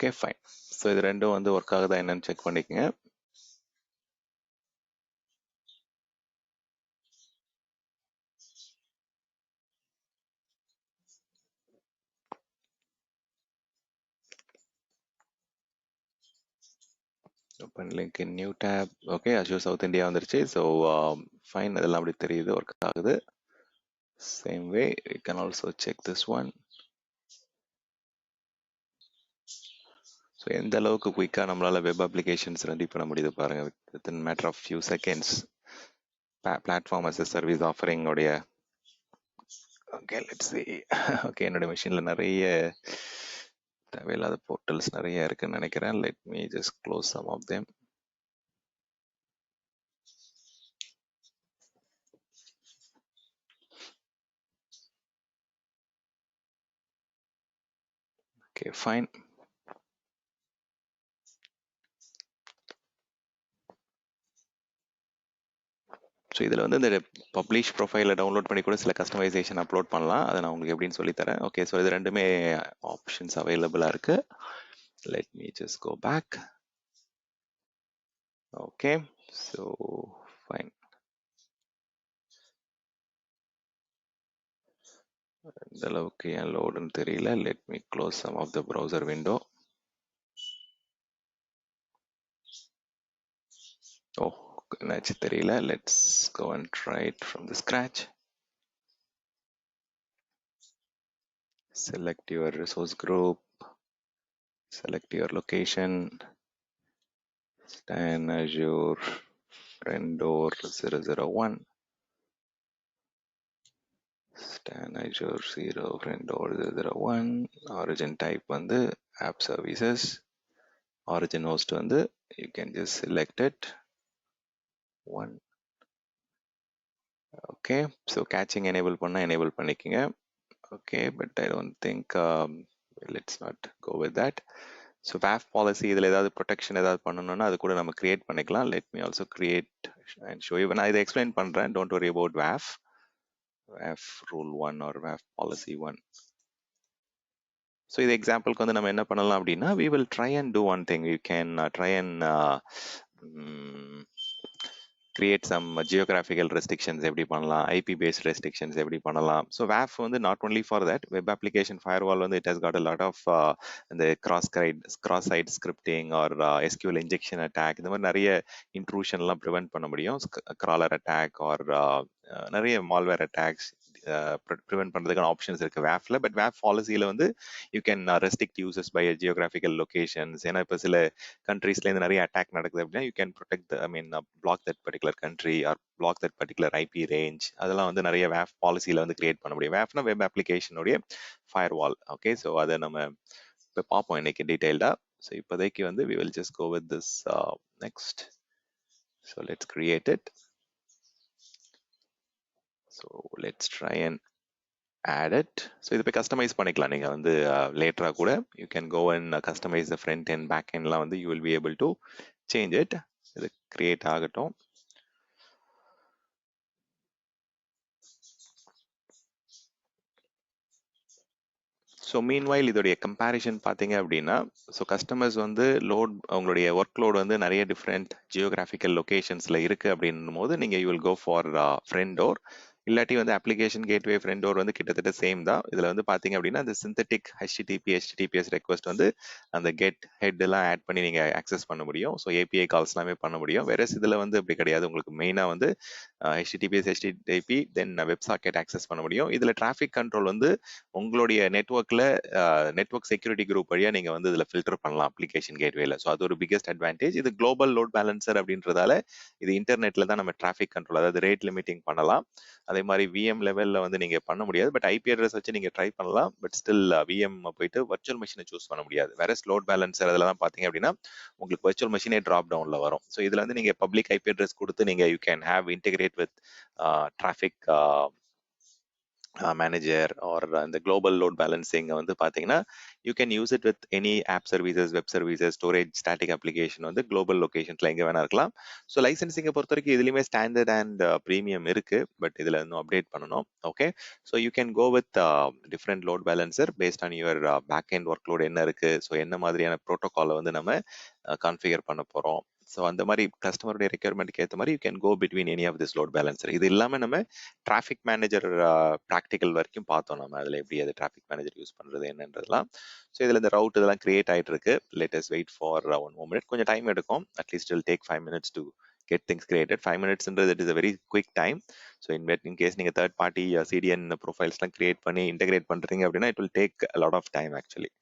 Okay fine. So இது ரெண்டும் வந்து ஒர்க் ஆகுதா என்னன்னு செக் பண்ணிக்கங்க. Open link in new tab. Okay, assure south India வந்துருச்சு. ஸோ ஃபைன், அதெல்லாம் அப்படி தெரியுது, ஒர்க் ஆகுது. Same way you can also check this one. So எந்த அளவுக்கு குயிக்காக நம்மளால் வெப் அப்ளிகேஷன்ஸ் ரெடி பண்ண முடியுது பாருங்கள், within matter of few seconds. Platform as a service offering உடைய. Okay let's see. ஓகே, என்னோட மிஷினில் நிறைய தேவையில்லாத போர்ட்டல்ஸ் நிறைய இருக்குன்னு நினைக்கிறேன். Let me just close some of them. Okay fine. So இதில் வந்து இந்த பப்ளிஷ் ப்ரொஃபைலை டவுன்லோட் பண்ணி கூட சில கஸ்டமைசேஷன் அப்லோட் பண்ணலாம். அதை நான் உங்களுக்கு எப்படின்னு சொல்லித்தரேன். ஓகே, ஸோ இது ரெண்டுமே ஆப்ஷன்ஸ் அவைலபிளாக இருக்கு. Let me just go back. Okay, so fine. இந்த அளவுக்கு ஏன் லோடுன்னு தெரியல. Let me close some of the browser window. ஓ, என்னாச்சு தெரியல. Let's go and try it from the scratch. Select your resource group, select your location, Stan Azure Friendor 001, Stan Azure 0 Friendor 001. Origin type வந்து app services, origin host வந்து you can just select it one. Okay, so catching enable பண்ணா enable பண்ணிக்கங்க. Okay, but I don't think let's not go with that. So WAF policy இதில் ஏதாவது protection ஏதாவது பண்ணணும்னா அது கூட நம்ம கிரியேட் பண்ணிக்கலாம். Let me also create and show you. நான் இதை எக்ஸ்பிளைன் பண்ணுறேன். Don't worry about WAF rule 1 or WAF policy 1. So இது எக்ஸாம்பிளுக்கு வந்து நம்ம என்ன பண்ணலாம் அப்படின்னா, we will try and do one thing. We can try and create some geographical restrictions எப்படி பண்ணலாம், IP based restrictions எப்படி பண்ணலாம். ஸோ WAF வந்து not only for that, web application firewall வந்து it has got a lot of இந்த cross-site scripting or SQL injection attack, இந்த மாதிரி நிறைய இன்ட்ரூஷன்லாம் ப்ரிவென்ட் பண்ண முடியும். crawler attack or நிறைய malware attacks ப்ரிவென்ட் பண்ணுறதுக்கான ஆப்ஷன்ஸ் இருக்குது WAFல. பட் WAF பாலிசியில் வந்து you can restrict users by geographical locations. ஏன்னா இப்போ சில கண்ட்ரீஸ்லேருந்து நிறைய அட்டாக் நடக்குது அப்படின்னா you can protect block that particular country or block that particular IP range. அதெல்லாம் வந்து நிறைய WAF பாலிசியில் வந்து கிரியேட் பண்ண முடியும். WAFனா வெப் அப்ளிகேஷனுடைய ஃபயர் வால். ஓகே, ஸோ அதை நம்ம இப்போ பார்ப்போம் இன்னைக்கு டீட்டெயில்டாக. ஸோ இப்போதைக்கு வந்து we will just go with this next. So let's create it. So let's try and add it. So இது போய் கஸ்டமைஸ் பண்ணிக்கலாம். நீங்கள் வந்து லேட்டராக கூட you can go and customize the front and back எண்ட்லாம் வந்து you will be able to change it. இது கிரியேட் ஆகட்டும். ஸோ மீன்வைல் இதோடைய கம்பேரிஷன் பார்த்தீங்க அப்படின்னா, ஸோ கஸ்டமர்ஸ் வந்து அவங்களுடைய ஒர்க் லோட் வந்து நிறைய டிஃப்ரெண்ட் ஜியோகிராஃபிக்கல் லொகேஷன்ஸில் இருக்குது அப்படின்னும் போது நீங்கள் யூ வில் கோ ஃபார் ஃப்ரெண்டோர். இல்லாட்டி வந்து அப்ளிகேஷன் கேட்வே ஃப்ரெண்டோர் வந்து கிட்டத்தட்ட சேம் தான். இதில் வந்து பார்த்தீங்க அப்படின்னா அந்த சிந்தட்டிக் HTTPS ரெக்வஸ்ட் வந்து அந்த கெட் ஹெட் எல்லாம் ஆட் பண்ணி நீங்கள் ஆக்சஸ் பண்ண முடியும். ஸோ API கால்ஸ் எல்லாமே பண்ண முடியும். வேற இதில் வந்து அப்படி கிடையாது. உங்களுக்கு மெயினாக வந்து HTTP தென் வெப் சாக்கெட் ஆக்சஸ் பண்ண முடியும். இதில் டிராஃபிக் கண்ட்ரோல் வந்து உங்களுடைய நெட்ஒர்க்கில் நெட்ஒர்க் செக்யூரிட்டி குரூப் வழியாக நீங்கள் வந்து இதில் ஃபில்டர் பண்ணலாம் அப்ளிகேஷன் கேட்வேல. ஸோ அது ஒரு பிகெஸ்ட் அட்வான்டேஜ். இது குளோபல் லோட் பேலன்சர் அப்படின்றதால இது இன்டர்நெட்டில் தான் நம்ம டிராஃபிக் கண்ட்ரோல், அதாவது ரேட் லிமிட்டிங் பண்ணலாம். அதே மாதிரி விஎம் லெவலில் வந்து நீங்கள் பண்ண முடியாது. பட் ஐபி அட்ரஸ் வச்சு நீங்கள் ட்ரை பண்ணலாம். பட் ஸ்டில் விஎம் போயிட்டு வர்ச்சுவல் மிஷினை சூஸ் பண்ண முடியாது. வேற லோட் பேலன்சர் அதெல்லாம் பார்த்தீங்க அப்படின்னா உங்களுக்கு வர்ச்சுவல் மிஷினே ட்ராப் டவுனில் வரும். ஸோ இதில் வந்து நீங்கள் பப்ளிக் ஐபி அட்ரஸ் கொடுத்து நீங்கள் you can have integrate with traffic manager or இந்த குளோபல் லோட் பேலன்சிங் வந்து பார்த்தீங்கன்னா you can use it with any app services, web services, storage, static application வந்து குளோபல் லொகேஷன்ஸ்ல எங்க வேணா இருக்கலாம். ஸோ லைசன்சிங்கை பொறுத்த வரைக்கும் இதுலயுமே ஸ்டாண்டர்ட் அண்ட் ப்ரீமியம் இருக்கு, பட் இதுல இன்னும் அப்டேட் பண்ணணும். Okay, so you can go with different load balancer based on your back end workload என்ன இருக்கு, ஸோ என்ன மாதிரியான ப்ரோட்டோகாலை வந்து நம்ம கான்ஃபிகர் பண்ண போறோம். ஸோ அந்த மாதிரி கஸ்டமருடைய ரெக்யர்மெண்ட்க்கு ஏற்ற மாதிரி you can go between any of this load balancer. இது இல்லாமல் நம்ம டிராஃபிக் மேனேஜர் ப்ராக்டிக்கல் வரைக்கும் பார்த்தோம். நம்ம அதில் எப்படி அது டிராஃபிக் மேனேஜர் யூஸ் பண்ணுறது என்னன்றதுலாம். ஸோ இதில் இந்த ரவுட் இதெல்லாம் கிரியேட் ஆகிட்டு இருக்கு. Latest wait for 1 more minute. கொஞ்சம் டைம் எடுக்கும். At least will take 5 minutes to get things created. 5 minutesன்றது it is a very quick time. So in case நீங்க third party CDN profiles-லாம் create பண்ணி integrate பண்றீங்க அப்படின்னா it will take a lot of time actually.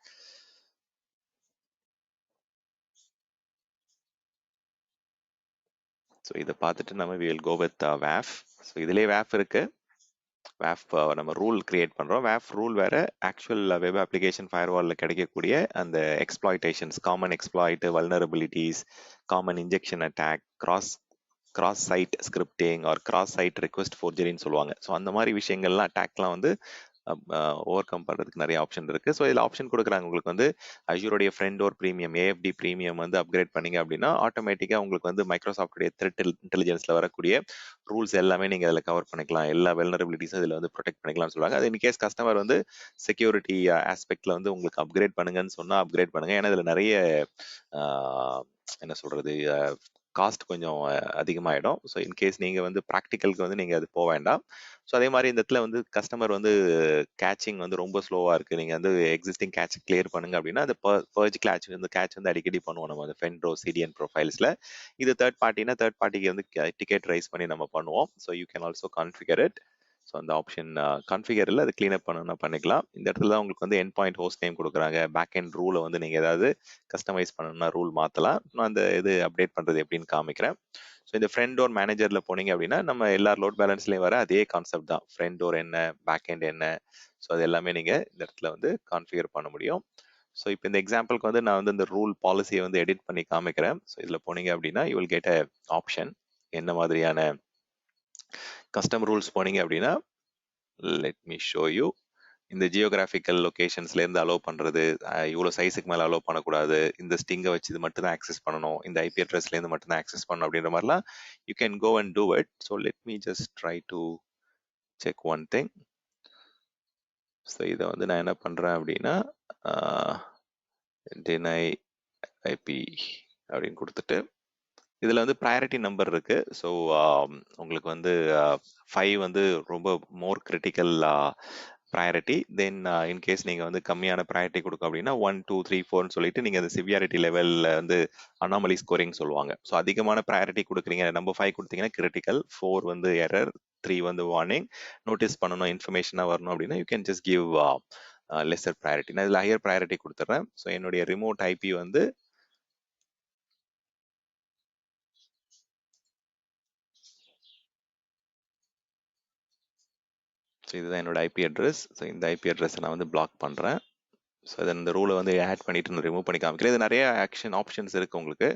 So இதை பார்த்துட்டு நம்ம we will go with WAF. So இதுலேயே WAF இருக்கு. WAF நம்ம ரூல் கிரியேட் பண்றோம். WAF ரூல் வேற, ஆக்சுவல் வெப் அப்ளிகேஷன் ஃபயர்வால்ல கிடைக்கக்கூடிய அந்த exploitations, common exploit, vulnerabilities, common injection attack, cross site scripting or cross site request ஃபோர்ஜரின்னு சொல்லுவாங்க. ஸோ அந்த மாதிரி விஷயங்கள்லாம் அட்டாக்லாம் வந்து ஓவர் கம் பண்ணுறதுக்கு நிறைய ஆப்ஷன் இருக்கு. ஸோ இதில் ஆப்ஷன் கொடுக்குறாங்க உங்களுக்கு வந்து அஜூரோடைய ஃப்ரெண்ட் ஒரு ப்ரீமியம், ஏஎஃப்டி ப்ரீமியம் வந்து அப்கிரேட் பண்ணீங்க அப்படின்னா ஆட்டோமேட்டிக்காக உங்களுக்கு வந்து மைக்ரோசாஃப்டுடைய த்ரெட் இன்டெலிஜென்ஸ்ல வரக்கூடிய ரூல்ஸ் எல்லாமே நீங்கள் அதில் கவர் பண்ணிக்கலாம். எல்லா வெல்னரபிலிட்டிஸும் இதில் வந்து ப்ரொடெக்ட் பண்ணிக்கலாம்னு சொல்லுவாங்க. அது இன்கேஸ் கஸ்டமர் வந்து செக்யூரிட்டி ஆஸ்பெக்ட்ல வந்து உங்களுக்கு அப்கிரேட் பண்ணுங்கன்னு சொன்னால் அப்கிரேட் பண்ணுங்க. ஏன்னா இதில் நிறைய என்ன சொல்றது, காஸ்ட் கொஞ்சம் அதிகமாகிடும். ஸோ இன்கேஸ் நீங்கள் வந்து ப்ராக்டிக்கலுக்கு வந்து நீங்கள் அது போக வேண்டாம். ஸோ அதே மாதிரி இந்த இடத்துல வந்து கஸ்டமர் வந்து கேட்சிங் வந்து ரொம்ப ஸ்லோவாக இருக்குது, நீங்கள் வந்து எக்ஸிஸ்டிங் கேட்ச் கிளியர் பண்ணுங்க அப்படின்னா அந்த பர்ஜ் கேட்ச் வந்து அடிக்கடி பண்ணுவோம் நம்ம அந்த ஃபென்ட்ரோ சிடிஎன் ப்ரொஃபைல்ஸில். இது தேர்ட் பார்ட்டினா தேர்ட் பார்ட்டிக்கு வந்து டிக்கெட் ரைஸ் பண்ணி நம்ம பண்ணுவோம். So you can also configure it. So அந்த ஆப்ஷன் கான்ஃபிகர் இல்லை, அது கிளீன் அப் பண்ணணும்னா பண்ணிக்கலாம். இந்த இடத்துல தான் உங்களுக்கு வந்து என் பாயிண்ட் ஹோஸ்ட் நேம் கொடுக்குறாங்க. பேக் எண்ட் ரூலை வந்து நீங்கள் ஏதாவது கஸ்டமைஸ் பண்ணணும்னா ரூல் மாற்றலாம். நான் அந்த இது அப்டேட் பண்ணுறது எப்படின்னு காமிக்கிறேன். ஸோ இந்த ஃப்ரண்ட் டோர் மேனேஜரில் போனீங்க அப்படின்னா நம்ம எல்லா லோட் பேலன்ஸ்லையும் வர அதே கான்செப்ட் தான். ஃப்ரண்ட் டோர் என்ன, பேக் எண்ட் என்ன, ஸோ அது எல்லாமே நீங்கள் இந்த இடத்துல வந்து கான்ஃபிகர் பண்ண முடியும். ஸோ இப்போ இந்த எக்ஸாம்பிளுக்கு வந்து நான் வந்து இந்த ரூல் பாலிசியை வந்து எடிட் பண்ணி காமிக்கிறேன். ஸோ இதில் போனீங்க அப்படின்னா you will get a option. என்ன மாதிரியான கஸ்டம் ரூல்ஸ் போனீங்க அப்படின்னா லெட் மீ ஷோ யூ. இந்த ஜியோகிராஃபிக்கல் லொகேஷன்ஸ்லேருந்து அலோவ் பண்ணுறது, இவ்வளோ சைஸுக்கு மேலே அலோவ் பண்ணக்கூடாது, இந்த ஸ்டிங்கை வச்சு இது மட்டும் தான் ஆக்சஸ் பண்ணணும், இந்த ஐபி அட்ரஸ்லேருந்து மட்டும் தான் ஆக்சஸ் பண்ணணும் அப்படின்ற மாதிரிலாம் you can go and do it. So let me just try to check one thing. ஸோ இதை வந்து நான் என்ன பண்ணுறேன் அப்படின்னா டினை ஐபி அப்படின்னு கொடுத்துட்டு இதில் வந்து ப்ரையாரிட்டி நம்பர் இருக்கு. ஸோ உங்களுக்கு வந்து 5 வந்து ரொம்ப மோர் கிரிட்டிக்கல் ப்ரையாரிட்டி. தென் இன்கேஸ் நீங்கள் வந்து கம்மியான ப்ரையாரிட்டி கொடுக்கும் அப்படின்னா 1, 2, 3, 4ன்னு சொல்லிட்டு நீங்கள் அந்த சிவியாரிட்டி லெவலில் வந்து அனாமலி ஸ்கோரிங் சொல்லுவாங்க. ஸோ அதிகமான ப்ரையாரிட்டி கொடுக்குறீங்க, நம்பர் 5 கொடுத்தீங்கன்னா கிரிட்டிக்கல், 4 வந்து எரர், 3 வந்து வார்னிங், நோட்டீஸ் பண்ணணும், இன்ஃபர்மேஷனாக வரணும் அப்படின்னா you can just give lesser priority. நான் இதில் ஹையர் ப்ரையாரிட்டி கொடுத்துட்றேன். ஸோ என்னுடைய ரிமோட் ஐபி வந்து ஸோ இதுதான் என்னோட ஐபி அட்ரஸ். ஸோ இந்த ஐபி அட்ரஸை நான் வந்து பிளாக் பண்ணுறேன். ஸோ அதை இந்த ரூலை வந்து ஆட் பண்ணிட்டு நான் ரிமூவ் பண்ணி காமிக்கிறேன். இது நிறைய ஆப்ஷன்ஸ் இருக்குது உங்களுக்கு.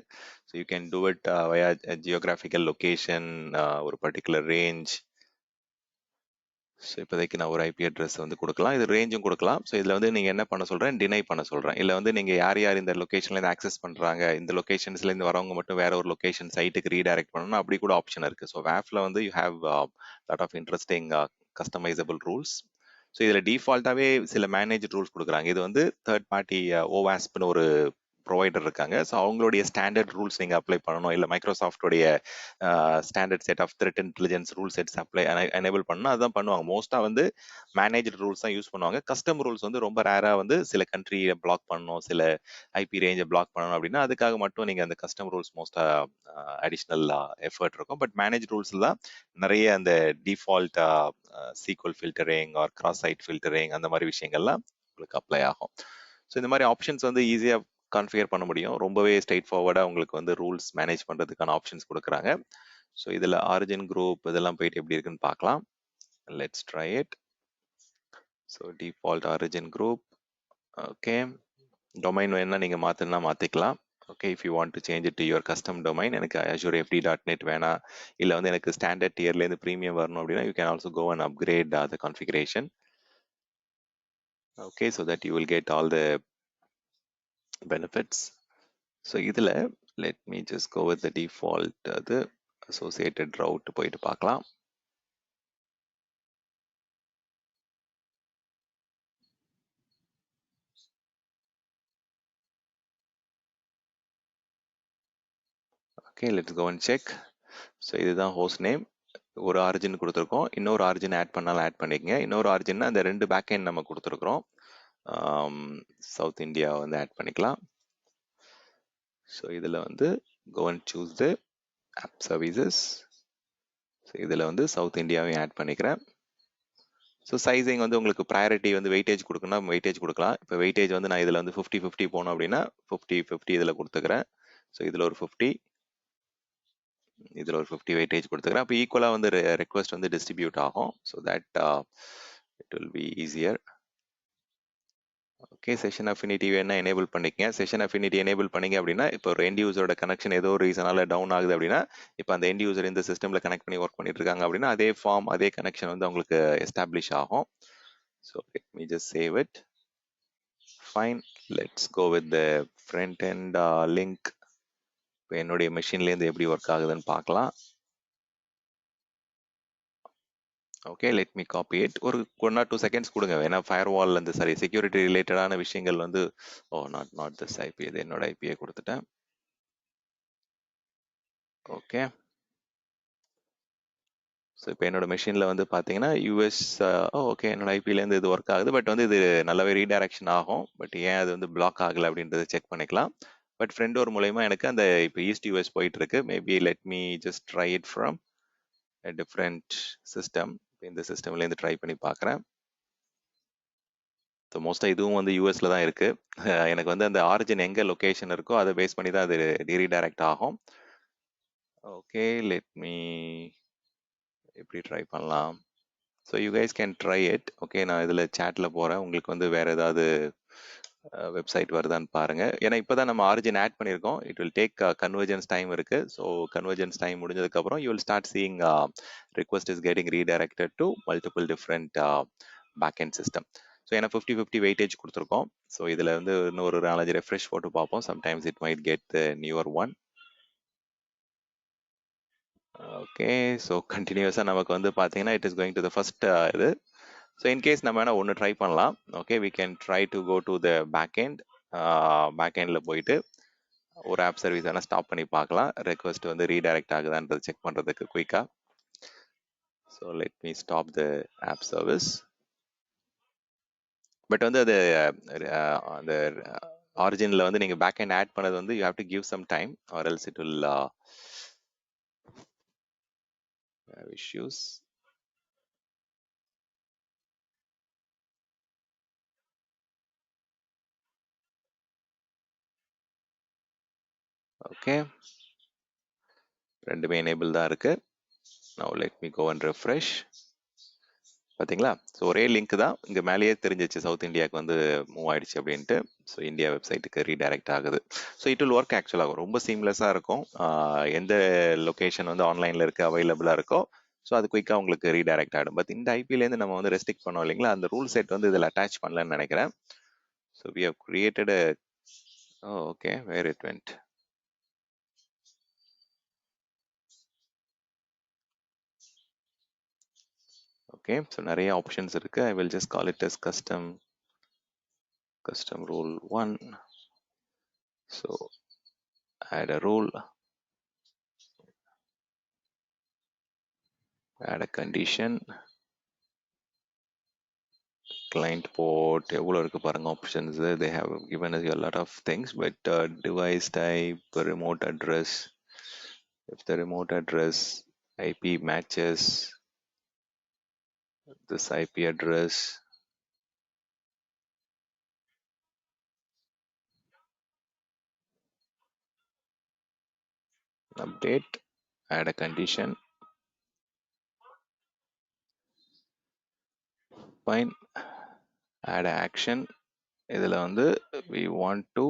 So you can do it via geographical location, ஒரு பர்டிகுலர் ரேஞ்ச். ஸோ இப்போதைக்கு நான் ஒரு ஐபி அட்ரஸ் வந்து கொடுக்கலாம், இது ரேஞ்சும் கொடுக்கலாம். ஸோ இதில் வந்து நீங்கள் என்ன பண்ண சொல்கிறேன், டினை பண்ண சொல்கிறேன். இல்லை வந்து நீங்கள் யார் யார் இந்த லொக்கேஷன்லேருந்து ஆக்சஸ் பண்ணுறாங்க, இந்த லொக்கேஷன்ஸ்லேருந்து வரவங்க மட்டும் வேற ஒரு லொக்கேஷன் சைட்டுக்கு ரீடைரக்ட் பண்ணணும், அப்படி கூட ஆப்ஷன் இருக்குது. ஸோ வேஃப்ல வந்து you have lot of interesting customizable rules. So இதில் டிஃபால்ட்டாகவே சில மேனேஜ் ரூல்ஸ் கொடுக்குறாங்க. இது வந்து தேர்ட் பார்ட்டி ஓவாஸ்ப்னு ஒரு ப்ரொவைடர் இருக்காங்க. ஸோ அவங்களுடைய ஸ்டாண்டர்ட் ரூல்ஸ் நீங்கள் அப்ளை பண்ணணும், இல்லை மைக்ரோசாஃப்டோடைய standard set of threat intelligence rule sets apply enable பண்ணணும், அதுதான் பண்ணுவாங்க. மோஸ்ட்டாக வந்து மேனேஜ் ரூல்ஸ் தான் யூஸ் பண்ணுவாங்க. கஸ்டம் ரூல்ஸ் வந்து ரொம்ப ரேராக வந்து சில கண்ட்ரியை பிளாக் பண்ணணும், சில ஐபி ரேஞ்சை பிளாக் பண்ணணும் அப்படின்னா அதுக்காக மட்டும் நீங்கள் அந்த கஸ்டம் ரூல்ஸ் மோஸ்ட்டாக அடிஷ்னல் எஃபர்ட் இருக்கும். பட் மேனேஜ் ரூல்ஸ் தான் நிறைய அந்த default SQL filtering or cross site filtering அந்த மாதிரி விஷயங்கள்லாம் உங்களுக்கு அப்ளை ஆகும். ஸோ இந்த மாதிரி ஆப்ஷன்ஸ் வந்து ஈஸியாக கான்ஃபிகர் பண்ண முடியும். ரொம்பவே ஸ்ட்ரெயிட் ஃபார்வர்டாக உங்களுக்கு வந்து ரூல்ஸ் மேனேஜ் பண்ணுறதுக்கான ஆப்ஷன்ஸ் கொடுக்குறாங்க. ஸோ இதில் ஆரிஜின் குரூப் இதெல்லாம் போயிட்டு எப்படி இருக்குன்னு பார்க்கலாம். Let's try it. So default origin group. Okay, domain வேணா நீங்கள் மாற்றினா மாற்றிக்கலாம். Okay, if you want to change it to your custom domain, எனக்கு azure fd.net வேணா, இல்லை வந்து எனக்கு ஸ்டாண்டர்ட் டியர்லேருந்து ப்ரீமியம் வரணும் அப்படின்னா you can also go and upgrade the configuration. Okay, so that you will get all the benefits. So இதுல let me just go with the default அது associated route போயிட்டு பார்க்கலாம். Okay, let's go and check. So இதுதான் host name. ஒரு origin கொடுத்துருக்கோம், இன்னொரு origin add பண்ணாலும் add பண்ணிக்கங்க. இன்னொரு ஆரிஜின்னா அந்த ரெண்டு பேக் எண்ட் நம்ம கொடுத்துருக்குறோம். சவுத் இந்தியா வந்து ஆட் பண்ணிக்கலாம். ஸோ இதில் வந்து go and choose the app services. So இதில் வந்து சவுத் இந்தியாவையும் ஆட் பண்ணிக்கிறேன். ஸோ சைஸிங் வந்து உங்களுக்கு ப்ரையாரிட்டி வந்து வெயிட்டேஜ் கொடுக்கணும், வெயிட்டேஜ் கொடுக்கலாம். இப்போ வெயிட்டேஜ் வந்து நான் இதில் வந்து 50-50 போனோம் அப்படின்னா 50-50 இதில் கொடுத்துக்கிறேன். ஸோ இதில் ஒரு 50, இதில் ஒரு 50 வெயிட்டேஜ் கொடுத்துக்கிறேன். அப்போ ஈக்குவலாக வந்து ரெக்வஸ்ட் வந்து டிஸ்ட்ரிபியூட் ஆகும். So that it will be easier. Okay, session affinity வேணா எனேபிள் பண்ணிக்கங்க. செஷன் அஃபினிட்டி எனேபிள் பண்ணீங்க அப்படின்னா இப்போ ஒரு எண்ட் யூசரோட கனெக்ஷன் ஏதோ ஒரு ரீசனால டவுன் ஆகுது அப்படின்னா, இப்போ அந்த எண்ட் யூசர் இந்த சிஸ்டம்ல கனெக்ட் பண்ணி ஒர்க் பண்ணிட்டு இருக்காங்க அப்படின்னா அதே ஃபார்ம் அதே கனெக்ஷன் வந்து அவங்களுக்கு எஸ்டாப்ளிஷ் ஆகும். So let me just save it. Fine, let's go with the front and link. இப்போ என்னுடைய மெஷின்லேருந்து எப்படி ஒர்க் ஆகுதுன்னு பார்க்கலாம். Okay, let me copy it. ஒரு 1 or 2 செகண்ட்ஸ் கொடுங்க. ஏன்னா ஃபயர் வால் வந்து சரி செக்யூரிட்டி ரிலேட்டடான விஷயங்கள் வந்து நாட் திஸ் ஐபி, இது என்னோட ஐபியை கொடுத்துட்டேன். ஓகே, ஸோ இப்போ என்னோட மெஷினில் வந்து பார்த்தீங்கன்னா யூஎஸ், ஓகே என்னோட ஐபிலேருந்து இது ஒர்க் ஆகுது. பட் வந்து இது நல்லாவே ரீடைரக்ஷன் ஆகும். பட் ஏன் அது வந்து பிளாக் ஆகலை அப்படின்றத செக் பண்ணிக்கலாம். பட் ஃப்ரெண்ட் டோர் மூலயமா எனக்கு அந்த இப்போ ஈஸ்ட் யூஎஸ் போயிட்டு இருக்கு. Maybe let me just try it from different system. இந்த சிஸ்டம்லேருந்து ட்ரை பண்ணி பார்க்குறேன். ஸோ மோஸ்ட்டாக இதுவும் வந்து யூஎஸ்ல தான் இருக்கு. எனக்கு வந்து அந்த ஆரிஜின் எங்கே லொக்கேஷன் இருக்கோ அதை பேஸ் பண்ணி தான் அது ரீடைரக்ட் ஆகும். ஓகே, லெட் மீ எப்படி ட்ரை பண்ணலாம். So you guys can try it. Okay, நான் இதில் சேட்டில் போகிறேன். உங்களுக்கு வந்து வேறு ஏதாவது வெப்சைட் வருதான்னு பாருங்க. ஏன்னா இப்போ தான் நம்ம ஆரிஜின் ஆட் பண்ணியிருக்கோம். It will take convergence time இருக்கு. ஸோ கன்வர்ஜென்ஸ் டைம் முடிஞ்சதுக்கப்புறம் you will start seeing request is getting redirected to multiple different back end system. So ஏன்னா 50-50 வெயிட்டேஜ் கொடுத்துருக்கோம். ஸோ இதில் வந்து இன்னொரு 4-5 ரெஃப்ரெஷ் போட்டு பார்ப்போம். Sometimes it might get newer one. Okay, so கண்டினியூஸாக நமக்கு வந்து பார்த்தீங்கன்னா it is going to the first இது. ஸோ இன்கேஸ் நம்ம வேணா ஒன்று ட்ரை பண்ணலாம். Okay, we can try to go to the back end. Back எண்டில் போயிட்டு ஒரு ஆப் சர்வீஸ் வேணால் ஸ்டாப் பண்ணி பார்க்கலாம். ரெக்வஸ்ட் வந்து ரீடைரக்ட் ஆகுதான்றது செக் பண்ணுறதுக்கு குயிக்காக. So let me stop the app service. But வந்து அது அந்த ஆரிஜினில் வந்து நீங்கள் பேக் எண்ட் ஆட் பண்ணது வந்து you have to give some time or else it will have issues. Okay, ரெண்டுமே எனேபிள் தான் இருக்கு. now let me go and refresh. பார்த்தீங்களா? ஸோ ஒரே லிங்க் தான். இங்கே மேலேயே தெரிஞ்சிச்சு சவுத் இந்தியாவுக்கு வந்து மூவ் ஆயிடுச்சு அப்படின்ட்டு. ஸோ இந்தியா வெப்சைட்டுக்கு ரீடைரக்ட் ஆகுது. ஸோ இட் வில் ஒர்க் ஆக்சுவலாக ரொம்ப சீம்லெஸ்ஸாக இருக்கும். எந்த லொக்கேஷன் வந்து ஆன்லைனில் இருக்குது அவைலபிளாக இருக்கோ ஸோ அது குயிக்காக உங்களுக்கு ரீடைரக்ட் ஆகிடும். பட் இந்த ஐபிலேருந்து நம்ம வந்து ரெஸ்ட்ரிக்ட் பண்ணோம் இல்லைங்களா, அந்த ரூல் செட் வந்து இதில் அட்டாச் பண்ணலன்னு நினைக்கிறேன். So we have created okay, where it went. Okay, so நிறைய ஆப்ஷன்ஸ் இருக்கு. I will just call it as custom rule 1. So add a rule, add a condition, client port, எவ்வளோ இருக்கு பாருங்க options. they have given us a lot of things, but device type, remote address, if the remote address IP matches this IP address, update, add a condition, fine, add a action. இதில் வந்து we want to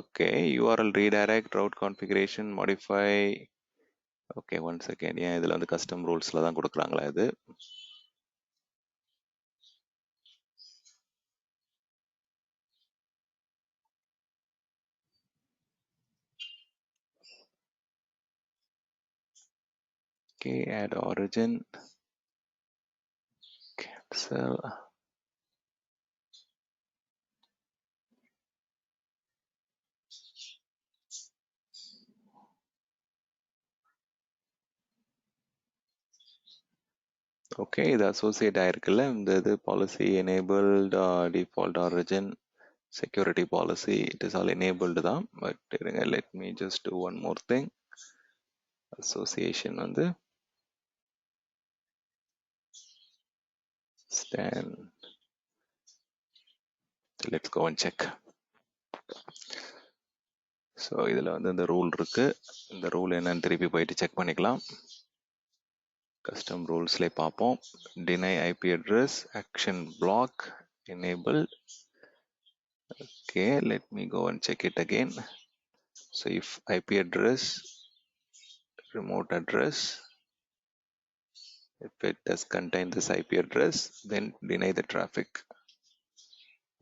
okay, URL redirect, route configuration, modify. Okay, one second. ஏன் இதில் வந்து custom ரூல்ஸில் தான் கொடுக்குறாங்களா இது? Okay, add origin, cancel. Okay, இது associate ஆயிருக்குல்ல இந்த இது policy enabled default origin security policy it is all enabled தான். பட் இருங்க, let me just do one more thing. Association வந்து stand. Let's go and check. So இதில் வந்து இந்த ரூல் இருக்கு. இந்த ரூல் என்னன்னு திருப்பி போயிட்டு செக் பண்ணிக்கலாம். கஸ்டம் ரூல்ஸ்லேயே பார்ப்போம். deny IP address action block enabled. Okay, let me go and check it again. So if IP address, remote address, if it does contain this IP address, then deny the traffic.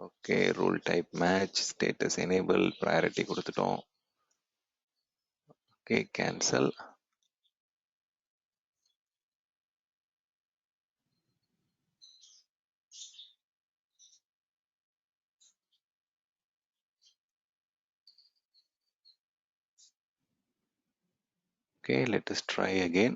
Okay, rule type match, status enable, priority கொடுத்துட்டோம். Okay, cancel. Okay, let us try again.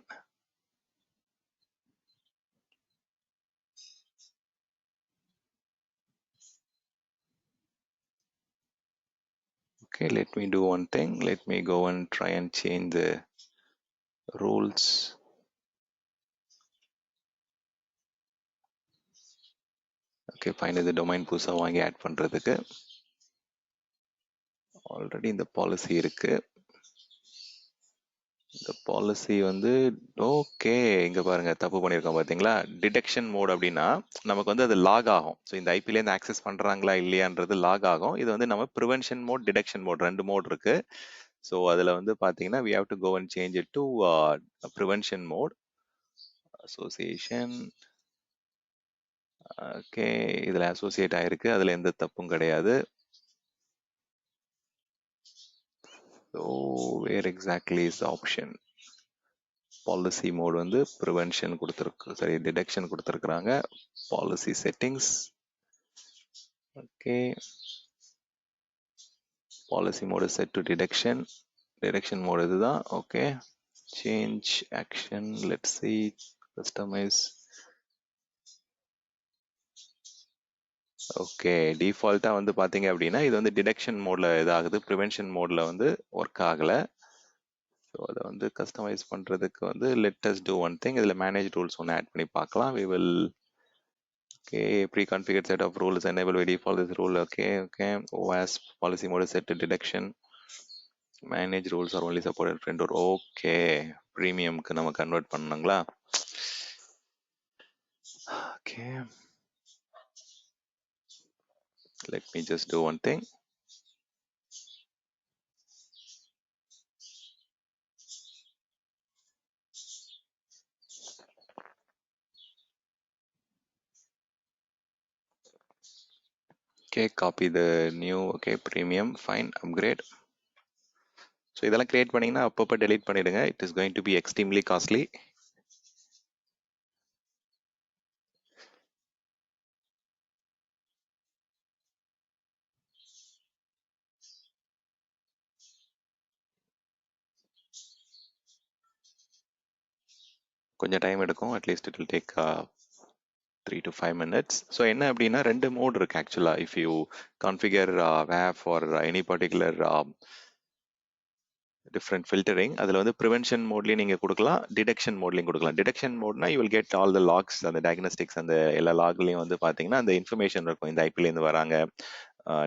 Okay, let me do one thing. Let me go and try and change the rules. Okay, fine. இந்த domain புதுசா வாங்கி add பண்றதுக்கு already இந்த policy இருக்கு. இந்த policy வந்து okay, இங்க பாருங்க தப்பு பண்ணியிருக்கோம் பாத்தீங்களா. டிடெக்ஷன் மோட் அப்படின்னா நமக்கு வந்து அது லாக் ஆகும். ஸோ இந்த ஐபிலேருந்து ஆக்சஸ் பண்றாங்களா இல்லையான்றது லாக் ஆகும். இது வந்து நம்ம ப்ரிவென்ஷன் மோட், டிடெக்ஷன் மோட் ரெண்டு மோட் இருக்கு. ஸோ அதில் வந்து பார்த்தீங்கன்னா we have to go and change it to prevention mode. Association. Okay, இதில் அசோசியேட் ஆயிருக்கு, அதில் எந்த தப்பும் கிடையாது. So where exactly is option? Policy mode வந்து ப்ரிவென்ஷன் கொடுத்துருக்கு, சரி டிடெக்ஷன் கொடுத்துருக்குறாங்க. Policy settings. Okay, policy mode set to detection. Detection mode இதுதான். Okay, change action, let's see, customize. Okay, டிஃபால்ட்டா வந்து பாத்தீங்க அப்படின்னா இது வந்து டிடெக்ஷன் மோட்ல இதாகுது, ப்ரிவென்ஷன் மோட்ல வந்து ஒர்க் ஆகல. ஸோ அதை வந்து கஸ்டமைஸ் பண்றதுக்கு வந்து let us do one thing. இதுல மேனேஜ் ரூல்ஸ் ஒன்று ஆட் பண்ணி பார்க்கலாம். we will okay pre-configured set of rules enable by default this rule. Okay, OS policy mode is set to detection. Manage rules are only supported friend or okay premiumக்கு நம்ம convert பண்ணனுங்களா? Okay, let me just do one thing. Okay, copy the new. Okay, premium, fine, upgrade. So இதெல்லாம் create பண்ணீங்கன்னா அப்பப்போ delete பண்ணிடுங்க. It is going to be extremely costly. கொஞ்சம் time எடுக்கும். At least it will take 3 to 5 minutes. So என்ன அப்படின்னா ரெண்டு mode இருக்கு ஆக்சுவலா. If you configure WAF for any particular different filtering, அதில் வந்து ப்ரிவென்ஷன் மோட்லேயும் நீங்கள் கொடுக்கலாம், டிடெக்ஷன் மோட்லையும் கொடுக்கலாம். டிடெக்ஷன் மோட்னா you will get all the logs, அந்த டயக்னோஸ்டிக்ஸ், அந்த எல்லா லாக்லையும் வந்து பார்த்தீங்கன்னா அந்த இன்ஃபர்மேஷன் இருக்கும். இந்த ஐபிலேருந்து வராங்க,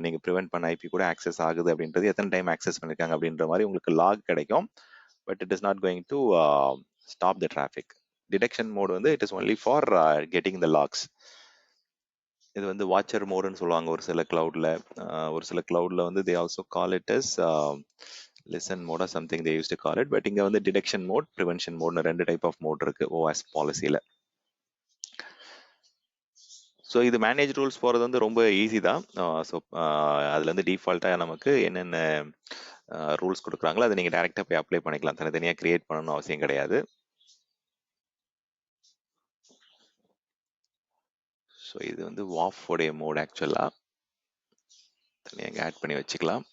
நீங்கள் ப்ரிவென்ட் பண்ண ஐபி கூட ஆக்சஸ் ஆகுது அப்படின்றது, எத்தனை டைம் ஆக்சஸ் பண்ணியிருக்காங்க அப்படின்ற மாதிரி உங்களுக்கு லாக் கிடைக்கும். But it is not going to stop the traffic. Detection mode வந்து it is only for getting the logs. இது வந்து வாட்சர் மோடுன்னு சொல்லுவாங்க ஒரு சில கிளவுட்ல. ஒரு சில கிளவுட்ல வந்து they also call it as listen mode or something they use to call it. But இங்க வந்து டிடெக்ஷன் மோட், ப்ரிவென்ஷன் மோட்னு ரெண்டு டைப் ஆஃப் மோட் இருக்கு ஓஎஸ் பாலிசியில. ஸோ இது மேனேஜ் ரூல்ஸ் போகிறது வந்து ரொம்ப ஈஸி தான். ஸோ அதுல இருந்து டிஃபால்ட்டாக நமக்கு என்னென்ன ரூல்ஸ் கொடுக்குறாங்களோ அதை நீங்கள் டேரெக்டாக போய் அப்ளை பண்ணிக்கலாம். தனித்தனியாக கிரியேட் பண்ணணும்னு அவசியம் கிடையாது. ஸோ இது வந்து வாஃப் உடைய மோட் ஆக்சுவலாக தனியாக ஆட் பண்ணி வச்சுக்கலாம்.